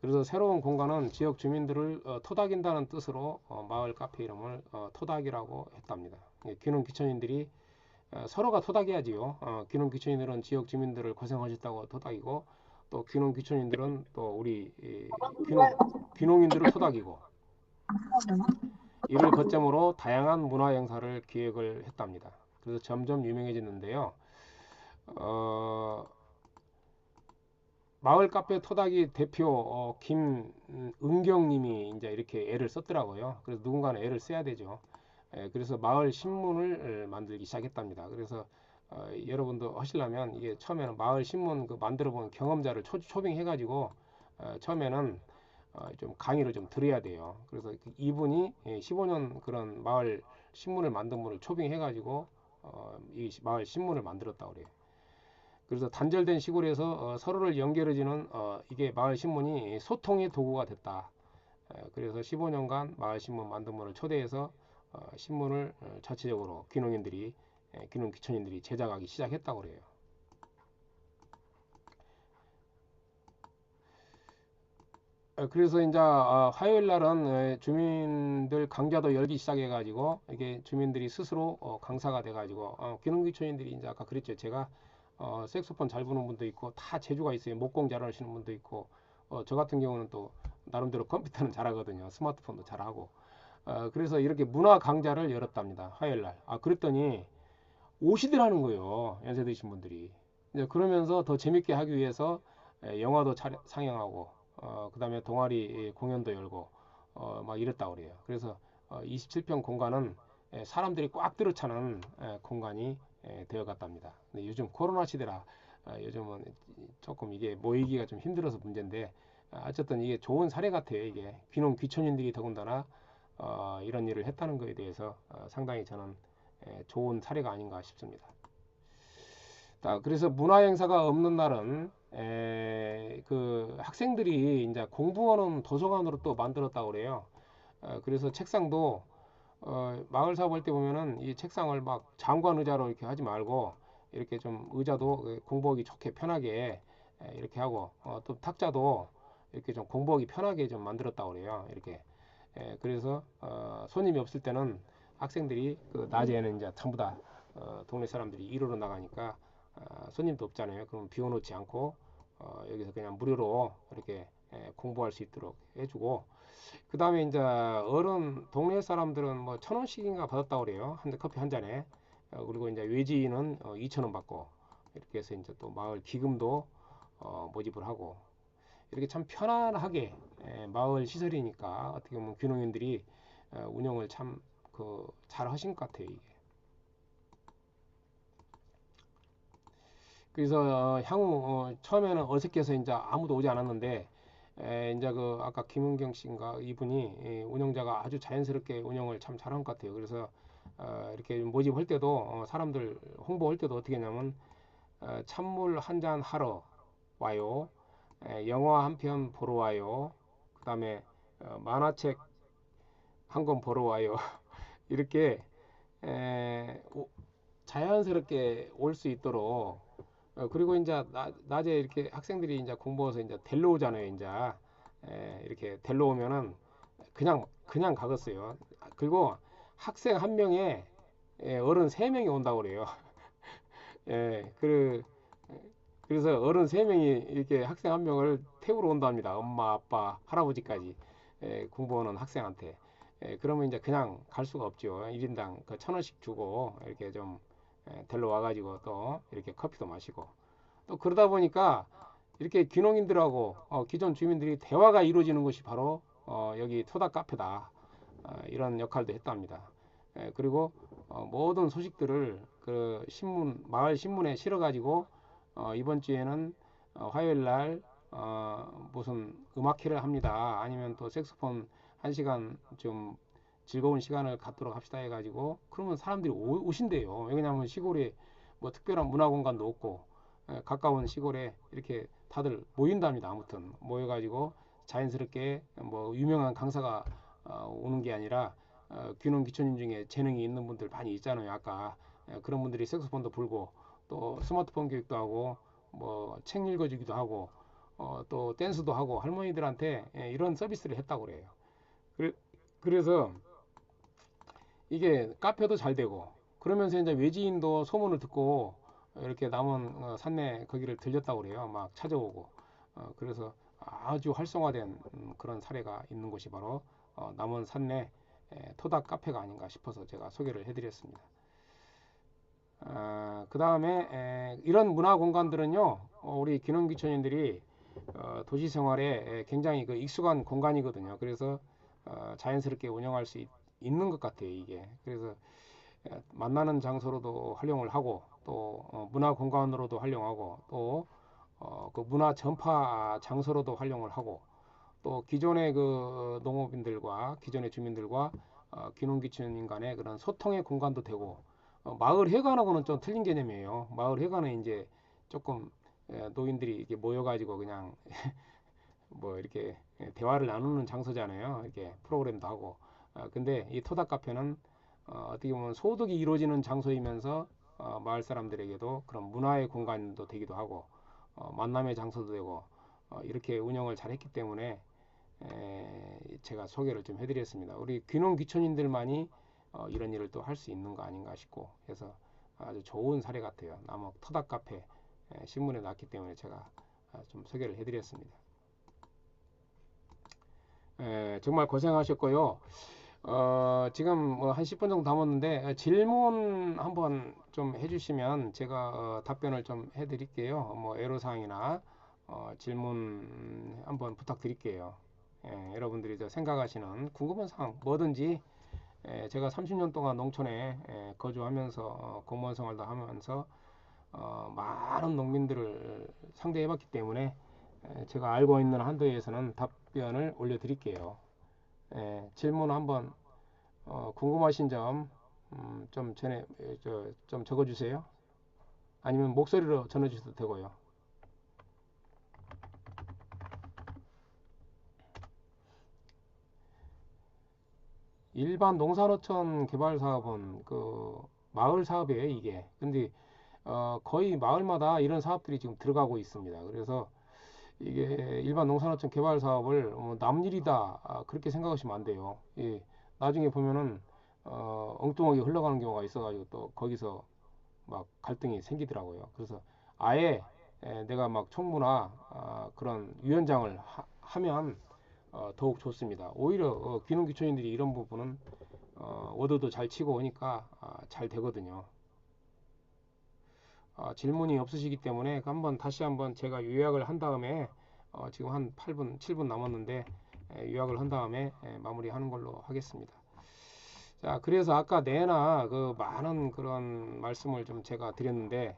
그래서 새로운 공간은 지역 주민들을 토닥인다는 뜻으로 마을 카페 이름을 토닥이라고 했답니다. 귀농 귀촌인들이 서로가 토닥이야지요. 귀농 귀촌인들은 지역 주민들을 고생하셨다고 토닥이고 또 귀농 귀촌인들은 또 우리 귀농인들을 토닥이고 이를 거점으로 다양한 문화 행사를 기획을 했답니다. 그래서 점점 유명해졌는데요. 마을 카페 토닥이 대표 김은경님이 이제 이렇게 애를 썼더라고요. 그래서 누군가는 애를 써야 되죠. 그래서 마을 신문을 만들기 시작했답니다. 그래서 여러분도 하시려면 이게 처음에는 마을 신문 만들어 본 경험자를 초빙해가지고 처음에는 좀 강의를 좀 들어야 돼요. 그래서 이분이 15년 그런 마을 신문을 만든 분을 초빙해가지고 이 마을 신문을 만들었다고 그래요. 그래서 단절된 시골에서 서로를 연결해주는 이게 마을 신문이 소통의 도구가 됐다. 그래서 15년간 마을 신문 만든 분을 초대해서 신문을 자체적으로 귀농 귀촌인들이 제작하기 시작했다고 그래요. 그래서 이제 화요일 날은 주민들 강좌도 열기 시작해가지고 이게 주민들이 스스로 강사가 돼가지고 귀농 귀촌인들이 이제 아까 그랬죠. 제가 색소폰 잘 부는 분도 있고 다 재주가 있어요. 목공 잘 하시는 분도 있고 저 같은 경우는 또 나름대로 컴퓨터는 잘하거든요. 스마트폰도 잘하고 그래서 이렇게 문화 강좌를 열었답니다. 화요일 날. 그랬더니 오시더라는 거예요. 연세 드신 분들이. 이제 그러면서 더 재밌게 하기 위해서 영화도 상영하고 그 다음에 동아리 공연도 열고 막 이랬다고 그래요. 그래서 27평 공간은 사람들이 꽉 들어차는 공간이 되어 갔답니다. 근데 요즘 코로나 시대라 요즘은 조금 이게 모이기가 좀 힘들어서 문제인데 어쨌든 이게 좋은 사례 같아요. 이게 귀농 귀촌인들이 더군다나 이런 일을 했다는 것에 대해서 상당히 저는 좋은 사례가 아닌가 싶습니다. 그래서 문화 행사가 없는 날은 그 학생들이 이제 공부하는 도서관으로 또 만들었다고 그래요. 그래서 책상도 마을 사업 할 때 보면은 이 책상을 막 장관 의자로 이렇게 하지 말고 이렇게 좀 의자도 공부하기 좋게 편하게 이렇게 하고 또 탁자도 이렇게 좀 공부하기 편하게 좀 만들었다고 그래요. 이렇게 그래서 손님이 없을 때는 학생들이 그 낮에는 이제 전부 다 동네 사람들이 일하러 나가니까 손님도 없잖아요. 그럼 비워놓지 않고 여기서 그냥 무료로 이렇게 공부할 수 있도록 해주고 그 다음에 이제 동네 사람들은 뭐 1,000원씩인가 받았다고 그래요. 커피 한 잔에. 그리고 이제 외지인은 2,000원 받고 이렇게 해서 이제 또 마을 기금도 모집을 하고 이렇게 참 편안하게 마을 시설이니까 어떻게 보면 귀농인들이 운영을 참 잘 하신 것 같아요. 이게. 그래서 향후 처음에는 어색해서 이제 아무도 오지 않았는데 이제 아까 김은경 씨인가 이분이 운영자가 아주 자연스럽게 운영을 참 잘한 것 같아요. 그래서 이렇게 모집할 때도 사람들 홍보할 때도 어떻게 했냐면 찬물 한 잔 하러 와요. 영화 한 편 보러 와요. 그 다음에 만화책 한 권 보러 와요. 이렇게 자연스럽게 올 수 있도록 그리고 이제 낮에 이렇게 학생들이 이제 공부해서 이제 데리러 오잖아요. 이제 이렇게 데리러 오면은 그냥 가겠어요. 그리고 학생 한 명에 어른 세 명이 온다고 그래요. 예, 그래서 어른 세 명이 이렇게 학생 한 명을 태우러 온답니다. 엄마, 아빠, 할아버지까지 공부하는 학생한테. 그러면 이제 그냥 갈 수가 없죠. 1인당 그 1,000원씩 주고 이렇게 좀 데리러 와가지고 또 이렇게 커피도 마시고 또 그러다 보니까 이렇게 귀농인들하고 기존 주민들이 대화가 이루어지는 것이 바로 여기 토닥 카페다. 이런 역할도 했답니다. 그리고 모든 소식들을 그 신문 마을 신문에 실어가지고 이번 주에는 화요일 날 무슨 음악회를 합니다. 아니면 또 색소폰 1시간 좀 즐거운 시간을 갖도록 합시다 해가지고 그러면 사람들이 오신대요. 왜냐하면 시골에 뭐 특별한 문화공간도 없고 가까운 시골에 이렇게 다들 모인답니다. 아무튼 모여가지고 자연스럽게 뭐 유명한 강사가 오는 게 아니라 귀농 귀촌인 중에 재능이 있는 분들 많이 있잖아요. 아까 그런 분들이 색소폰도 불고 또 스마트폰 교육도 하고 뭐 책 읽어주기도 하고 또 댄스도 하고 할머니들한테 이런 서비스를 했다고 그래요. 그래, 그래서 이게 카페도 잘 되고 그러면서 이제 외지인도 소문을 듣고 이렇게 남원 산내 거기를 들렸다고 그래요. 막 찾아오고 그래서 아주 활성화된 그런 사례가 있는 곳이 바로 남원 산내 토닥 카페가 아닌가 싶어서 제가 소개를 해드렸습니다. 그 다음에 이런 문화 공간들은요, 우리 귀농귀촌인들이 도시 생활에 굉장히 그 익숙한 공간이거든요. 그래서 자연스럽게 운영할 수 있는 것 같아요, 이게. 그래서 만나는 장소로도 활용을 하고 또 문화 공간으로도 활용하고 또 그 문화 전파 장소로도 활용을 하고 또 기존의 그 농업인들과 기존의 주민들과 귀농귀촌인 간의 그런 소통의 공간도 되고 마을 회관하고는 좀 틀린 개념이에요. 마을 회관은 이제 조금 노인들이 이렇게 모여가지고 그냥 뭐 이렇게 대화를 나누는 장소잖아요. 이렇게 프로그램도 하고. 근데 이 토닥 카페는 어떻게 보면 소득이 이루어지는 장소이면서 마을 사람들에게도 그런 문화의 공간도 되기도 하고 만남의 장소도 되고 이렇게 운영을 잘 했기 때문에 제가 소개를 좀 해드렸습니다. 우리 귀농 귀촌인들만이 이런 일을 또 할 수 있는 거 아닌가 싶고 해서 아주 좋은 사례 같아요. 남원 토닥 카페 신문에 났기 때문에 제가 좀 소개를 해드렸습니다. 정말 고생하셨고요. 지금 뭐한 10분 정도 남았는데 질문 한번 좀 해주시면 제가 답변을 좀 해드릴게요. 뭐 애로사항이나 질문 한번 부탁드릴게요. 여러분들이 생각하시는 궁금한 사항 뭐든지 제가 30년 동안 농촌에 거주하면서 공무원 생활도 하면서 많은 농민들을 상대해봤기 때문에 제가 알고 있는 한도에서는 답변을 올려드릴게요. 질문 한번 궁금하신 점 좀 좀 적어주세요. 아니면 목소리로 전해주셔도 되고요. 일반 농산어촌 개발 사업은 그 마을 사업이에요, 이게. 근데 거의 마을마다 이런 사업들이 지금 들어가고 있습니다. 그래서 이게 일반 농산어촌 개발 사업을 남일이다 그렇게 생각하시면 안 돼요. 예, 나중에 보면은 엉뚱하게 흘러가는 경우가 있어가지고 또 거기서 막 갈등이 생기더라고요. 그래서 아예 내가 막 총무나 그런 위원장을 하면 더욱 좋습니다. 오히려 귀농귀촌인들이 이런 부분은 워드도 잘 치고 오니까 잘 되거든요. 질문이 없으시기 때문에 다시 한번 제가 요약을 한 다음에 지금 한 8분, 7분 남았는데 요약을 한 다음에 마무리하는 걸로 하겠습니다. 자, 그래서 아까 내나 그 많은 그런 말씀을 좀 제가 드렸는데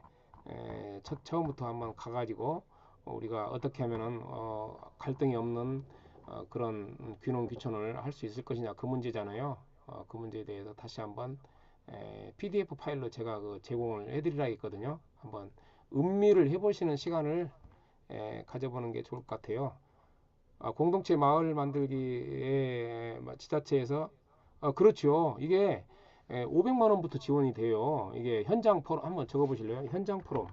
처음부터 한번 가가지고 우리가 어떻게 하면은 갈등이 없는 그런 귀농 귀촌을 할 수 있을 것이냐 그 문제잖아요. 그 문제에 대해서 다시 한번 PDF 파일로 제가 그 제공을 해드리라 했거든요. 한번 음미를 해보시는 시간을 가져보는 게 좋을 것 같아요. 공동체 마을 만들기에 지자체에서 그렇죠. 이게 500만 원부터 지원이 돼요. 이게 현장 포럼 한번 적어 보실래요? 현장 포럼.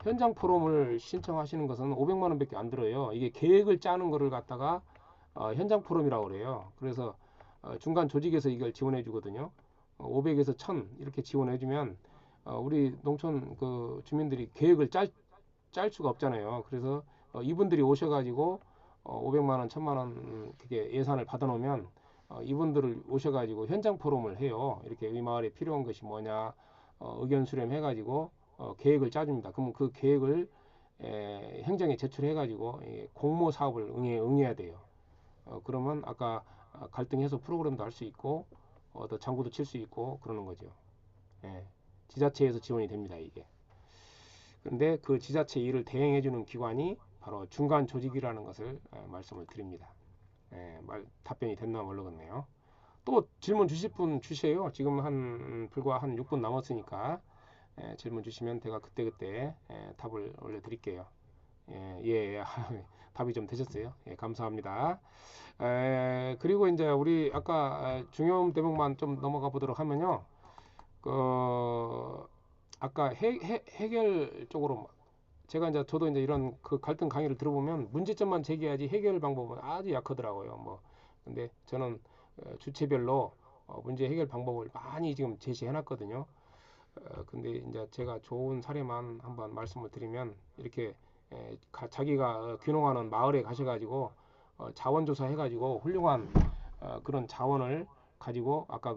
현장 포럼을 신청하시는 것은 500만 원밖에 안 들어요. 이게 계획을 짜는 거를 갖다가 현장 포럼이라고 그래요. 그래서 중간 조직에서 이걸 지원해 주거든요. 500에서 1000 이렇게 지원해 주면 우리 농촌 그 주민들이 계획을 짤 수가 없잖아요. 그래서 이분들이 오셔가지고 500만 원, 1000만 원 그게 예산을 받아놓으면 이분들을 오셔가지고 현장 포럼을 해요. 이렇게 이 마을에 필요한 것이 뭐냐 의견 수렴해가지고 계획을 짜줍니다. 그러면 그 계획을 행정에 제출해가지고 공모 사업을 응해야 돼요. 그러면 아까 갈등 해소 프로그램도 할 수 있고 또 장구도 칠 수 있고 그러는 거죠. 예, 지자체에서 지원이 됩니다, 이게. 근데 그 지자체 일을 대행해주는 기관이 바로 중간 조직이라는 것을 말씀을 드립니다. 답변이 됐나 모르겠네요. 또 질문 주실 분 주세요. 지금 불과 한 6분 남았으니까 질문 주시면 제가 그때그때 답을 올려드릴게요. 답이 좀 되셨어요. 감사합니다. 그리고 이제 우리 아까 중요한 대목만 좀 넘어가 보도록 하면요. 그 아까 해결 쪽으로 제가 이제 저도 이제 이런 그 갈등 강의를 들어보면 문제점만 제기하지 해결 방법은 아주 약하더라고요. 뭐 근데 저는 주체별로 문제 해결 방법을 많이 지금 제시해 놨거든요. 근데 이제 제가 좋은 사례만 한번 말씀을 드리면 이렇게 자기가 귀농하는 마을에 가셔가지고 자원조사 해가지고 훌륭한 그런 자원을 가지고 아까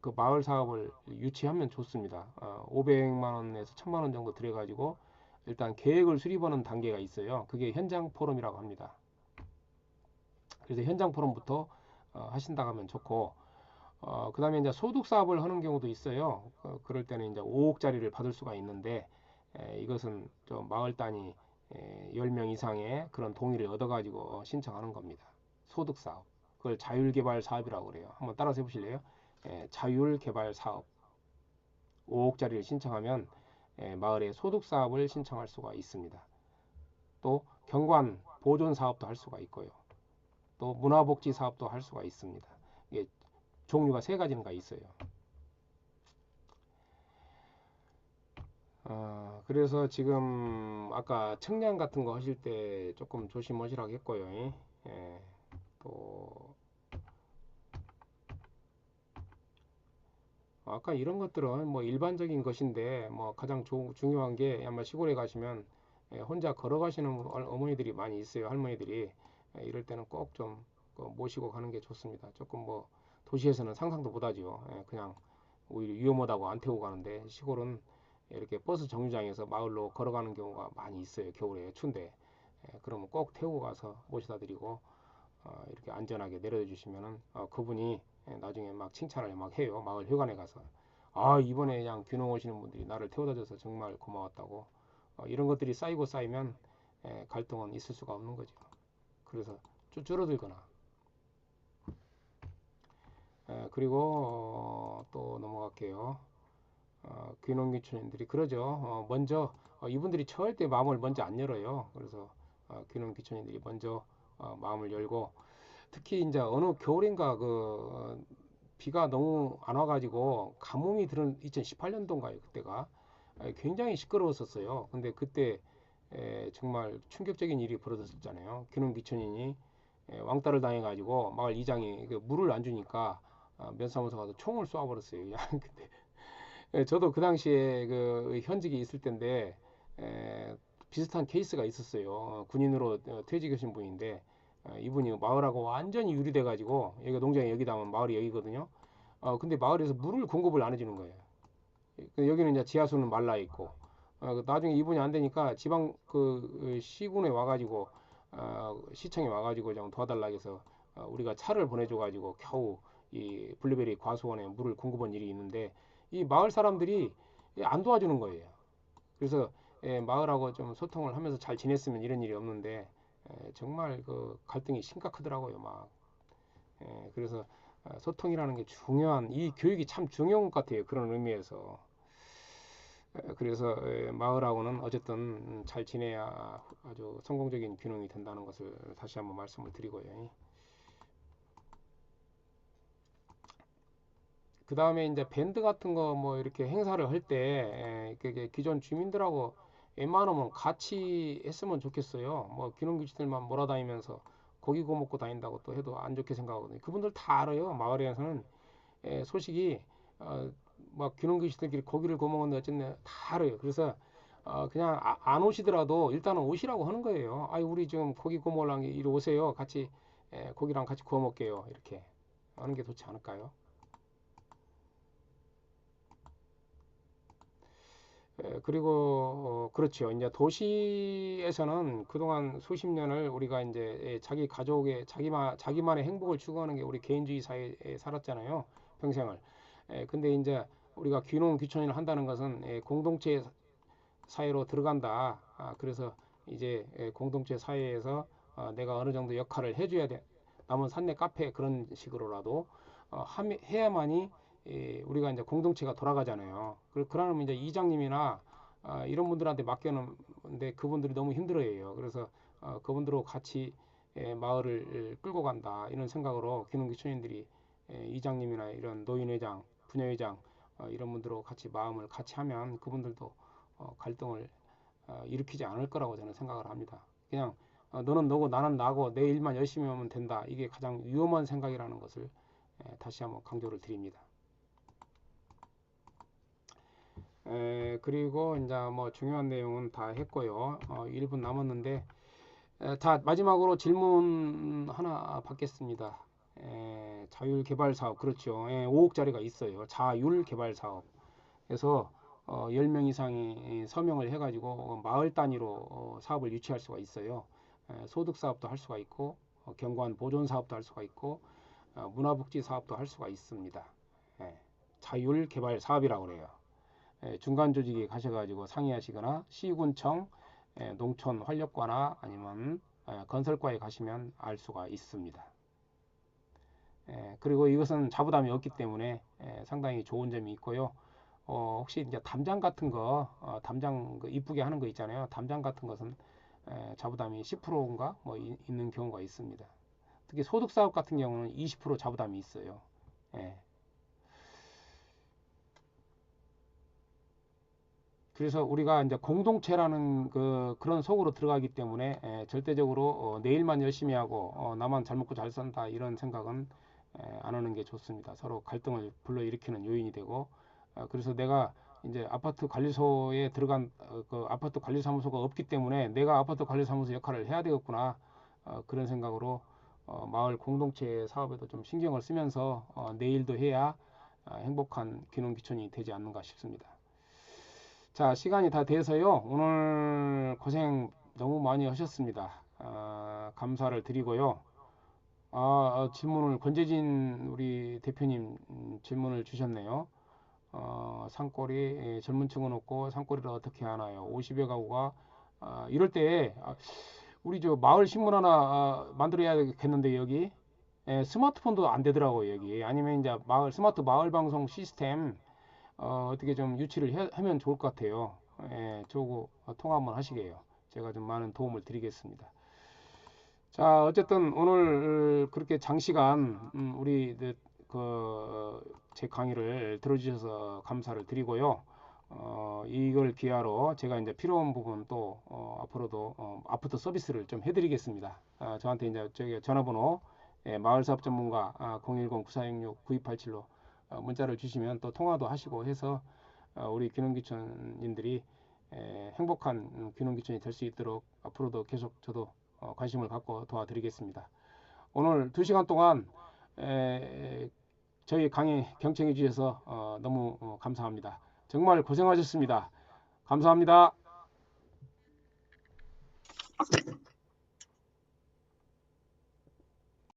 그 마을 사업을 유치하면 좋습니다. 500만 원에서 1000만 원 정도 들여가지고 일단 계획을 수립하는 단계가 있어요. 그게 현장 포럼이라고 합니다. 그래서 현장 포럼부터 하신다 하면 좋고 그 다음에 이제 소득 사업을 하는 경우도 있어요. 그럴 때는 이제 5억짜리를 받을 수가 있는데 이것은 좀 마을 단위 10명 이상의 그런 동의를 얻어가지고 신청하는 겁니다. 소득 사업. 그걸 자율개발 사업이라고 그래요. 한번 따라서 해보실래요? 자율개발 사업. 5억짜리를 신청하면 마을에 소득 사업을 신청할 수가 있습니다. 또 경관 보존 사업도 할 수가 있고요. 또 문화복지 사업도 할 수가 있습니다. 이게 종류가 세 가지가 있어요. 그래서 지금 아까 청량 같은 거 하실 때 조금 조심하시라고 했고요. 또 아까 이런 것들은 뭐 일반적인 것인데 뭐 가장 중요한 게 아마 시골에 가시면 혼자 걸어가시는 어머니들이 많이 있어요. 할머니들이 이럴 때는 꼭 좀 모시고 가는 게 좋습니다. 조금 뭐 도시에서는 상상도 못하죠. 그냥 오히려 위험하다고 안 태우고 가는데 시골은 이렇게 버스 정류장에서 마을로 걸어가는 경우가 많이 있어요. 겨울에 추운데 그러면 꼭 태우고 가서 모셔다 드리고 이렇게 안전하게 내려다 주시면은 그분이 나중에 막 칭찬을 막 해요. 마을 회관에 가서 이번에 그냥 귀농 오시는 분들이 나를 태워다 줘서 정말 고마웠다고 이런 것들이 쌓이고 쌓이면 갈등은 있을 수가 없는 거죠. 그래서 줄어들거나 그리고 또 넘어갈게요. 귀농귀촌인들이 그러죠. 먼저 이분들이 처할 때 마음을 먼저 안 열어요. 그래서 귀농귀촌인들이 먼저 마음을 열고 특히 이제 어느 겨울인가 비가 너무 안 와가지고 가뭄이 들은 2018년도인가요? 그때가 굉장히 시끄러웠었어요. 근데 그때 정말 충격적인 일이 벌어졌잖아요. 귀농귀촌인이 왕따를 당해가지고 마을 이장이 그 물을 안 주니까 면사무소 가서 총을 쏘아버렸어요. 근데 저도 그 당시에 그 현직에 있을 때인데 비슷한 케이스가 있었어요. 군인으로 퇴직하신 분인데 이분이 마을하고 완전히 유리돼 가지고 여기가 농장이 여기다 하면 마을이 여기거든요. 근데 마을에서 물을 공급을 안 해주는 거예요. 여기는 이제 지하수는 말라 있고 나중에 이분이 안 되니까 지방 시군에 와가지고 시청에 와가지고 좀 도와달라 해서 우리가 차를 보내줘 가지고 겨우 이 블루베리 과수원에 물을 공급한 일이 있는데 이 마을 사람들이 안 도와주는 거예요. 그래서 마을하고 좀 소통을 하면서 잘 지냈으면 이런 일이 없는데 정말 그 갈등이 심각하더라고요. 막 그래서 소통이라는 게 중요한 이 교육이 참 중요한 것 같아요. 그런 의미에서 그래서 마을하고는 어쨌든 잘 지내야 아주 성공적인 균형이 된다는 것을 다시 한번 말씀을 드리고요. 그 다음에 이제 밴드 같은 거 뭐 이렇게 행사를 할 때 기존 주민들하고 웬만하면 같이 했으면 좋겠어요. 뭐 귀농귀촌들만 몰아다니면서 고기 구워 먹고 다닌다고 또 해도 안 좋게 생각하거든요. 그분들 다 알아요. 마을에서는 소식이 막 귀농귀촌들끼리 고기를 구워 먹는데 어쨌네 다 알아요. 그래서 그냥 안 오시더라도 일단은 오시라고 하는 거예요. 아이 우리 지금 고기 구워 먹으려면 이리 오세요. 같이 고기랑 같이 구워 먹게요. 이렇게 하는 게 좋지 않을까요? 그리고 그렇죠. 이제 도시에서는 그동안 수십 년을 우리가 이제 자기 가족의 자기만의 행복을 추구하는 게 우리 개인주의 사회에 살았잖아요. 평생을. 근데 이제 우리가 귀농 귀촌을 한다는 것은 공동체 사회로 들어간다. 그래서 이제 공동체 사회에서 내가 어느 정도 역할을 해줘야 돼. 남은 산내 카페 그런 식으로라도 해야만이 우리가 이제 공동체가 돌아가잖아요. 그러면 이제 이장님이나 이런 분들한테 맡겨놓는데 그분들이 너무 힘들어해요. 그래서 그분들하고 같이 마을을 끌고 간다 이런 생각으로 귀농귀촌인들이 이장님이나 이런 노인회장, 부녀회장 이런 분들하고 같이 마음을 같이 하면 그분들도 갈등을 일으키지 않을 거라고 저는 생각을 합니다. 그냥 너는 너고 나는 나고 내 일만 열심히 하면 된다. 이게 가장 위험한 생각이라는 것을 다시 한번 강조를 드립니다. 그리고 이제 뭐 중요한 내용은 다 했고요. 1분 남았는데 자 마지막으로 질문 하나 받겠습니다. 자율개발 사업 그렇죠. 5억짜리가 있어요. 자율개발 사업. 그래서 10명 이상이 서명을 해가지고 마을 단위로 사업을 유치할 수가 있어요. 소득 사업도 할 수가 있고 경관 보존 사업도 할 수가 있고 문화복지 사업도 할 수가 있습니다. 자율개발 사업이라고 그래요. 중간 조직에 가셔가지고 상의하시거나 시군청, 농촌환력과나 아니면 건설과에 가시면 알 수가 있습니다. 그리고 이것은 자부담이 없기 때문에 상당히 좋은 점이 있고요. 혹시 이제 담장 같은 거, 담장 그 이쁘게 하는 거 있잖아요. 담장 같은 것은 자부담이 10%인가 뭐 있는 경우가 있습니다. 특히 소득 사업 같은 경우는 20% 자부담이 있어요. 예. 그래서 우리가 이제 공동체라는 그런 속으로 들어가기 때문에 절대적으로 내 일만 열심히 하고 나만 잘 먹고 잘 산다 이런 생각은 안 하는 게 좋습니다. 서로 갈등을 불러일으키는 요인이 되고 그래서 내가 이제 아파트 관리소에 들어간 그 아파트 관리사무소가 없기 때문에 내가 아파트 관리사무소 역할을 해야 되겠구나 그런 생각으로 마을 공동체 사업에도 좀 신경을 쓰면서 내 일도 해야 행복한 귀농귀촌이 되지 않는가 싶습니다. 자, 시간이 다 돼서요. 오늘 고생 너무 많이 하셨습니다. 감사를 드리고요. 질문을 권재진 우리 대표님 질문을 주셨네요. 산골이 젊은 층은 없고 산골이를 어떻게 하나요? 50여 가구가 이럴 때 우리 저 마을 신문 하나 만들어야겠는데 여기 스마트폰도 안 되더라고요 여기 아니면 이제 스마트 마을 방송 시스템 어떻게 좀 유치를 하면 좋을 것 같아요. 저거 통화 한번 하시게요. 제가 좀 많은 도움을 드리겠습니다. 자, 어쨌든 오늘 그렇게 장시간 우리 제 강의를 들어주셔서 감사를 드리고요. 이걸 기하로 제가 이제 필요한 부분 또 앞으로도 아프터 서비스를 좀 해드리겠습니다. 저한테 이제 저기 전화번호 마을사업 전문가 010-9466-9287로 문자를 주시면 또 통화도 하시고 해서 우리 귀농귀촌인들이 행복한 귀농귀촌이 될 수 있도록 앞으로도 계속 저도 관심을 갖고 도와드리겠습니다. 오늘 2시간 동안 저희 강의 경청해 주셔서 너무 감사합니다. 정말 고생하셨습니다. 감사합니다.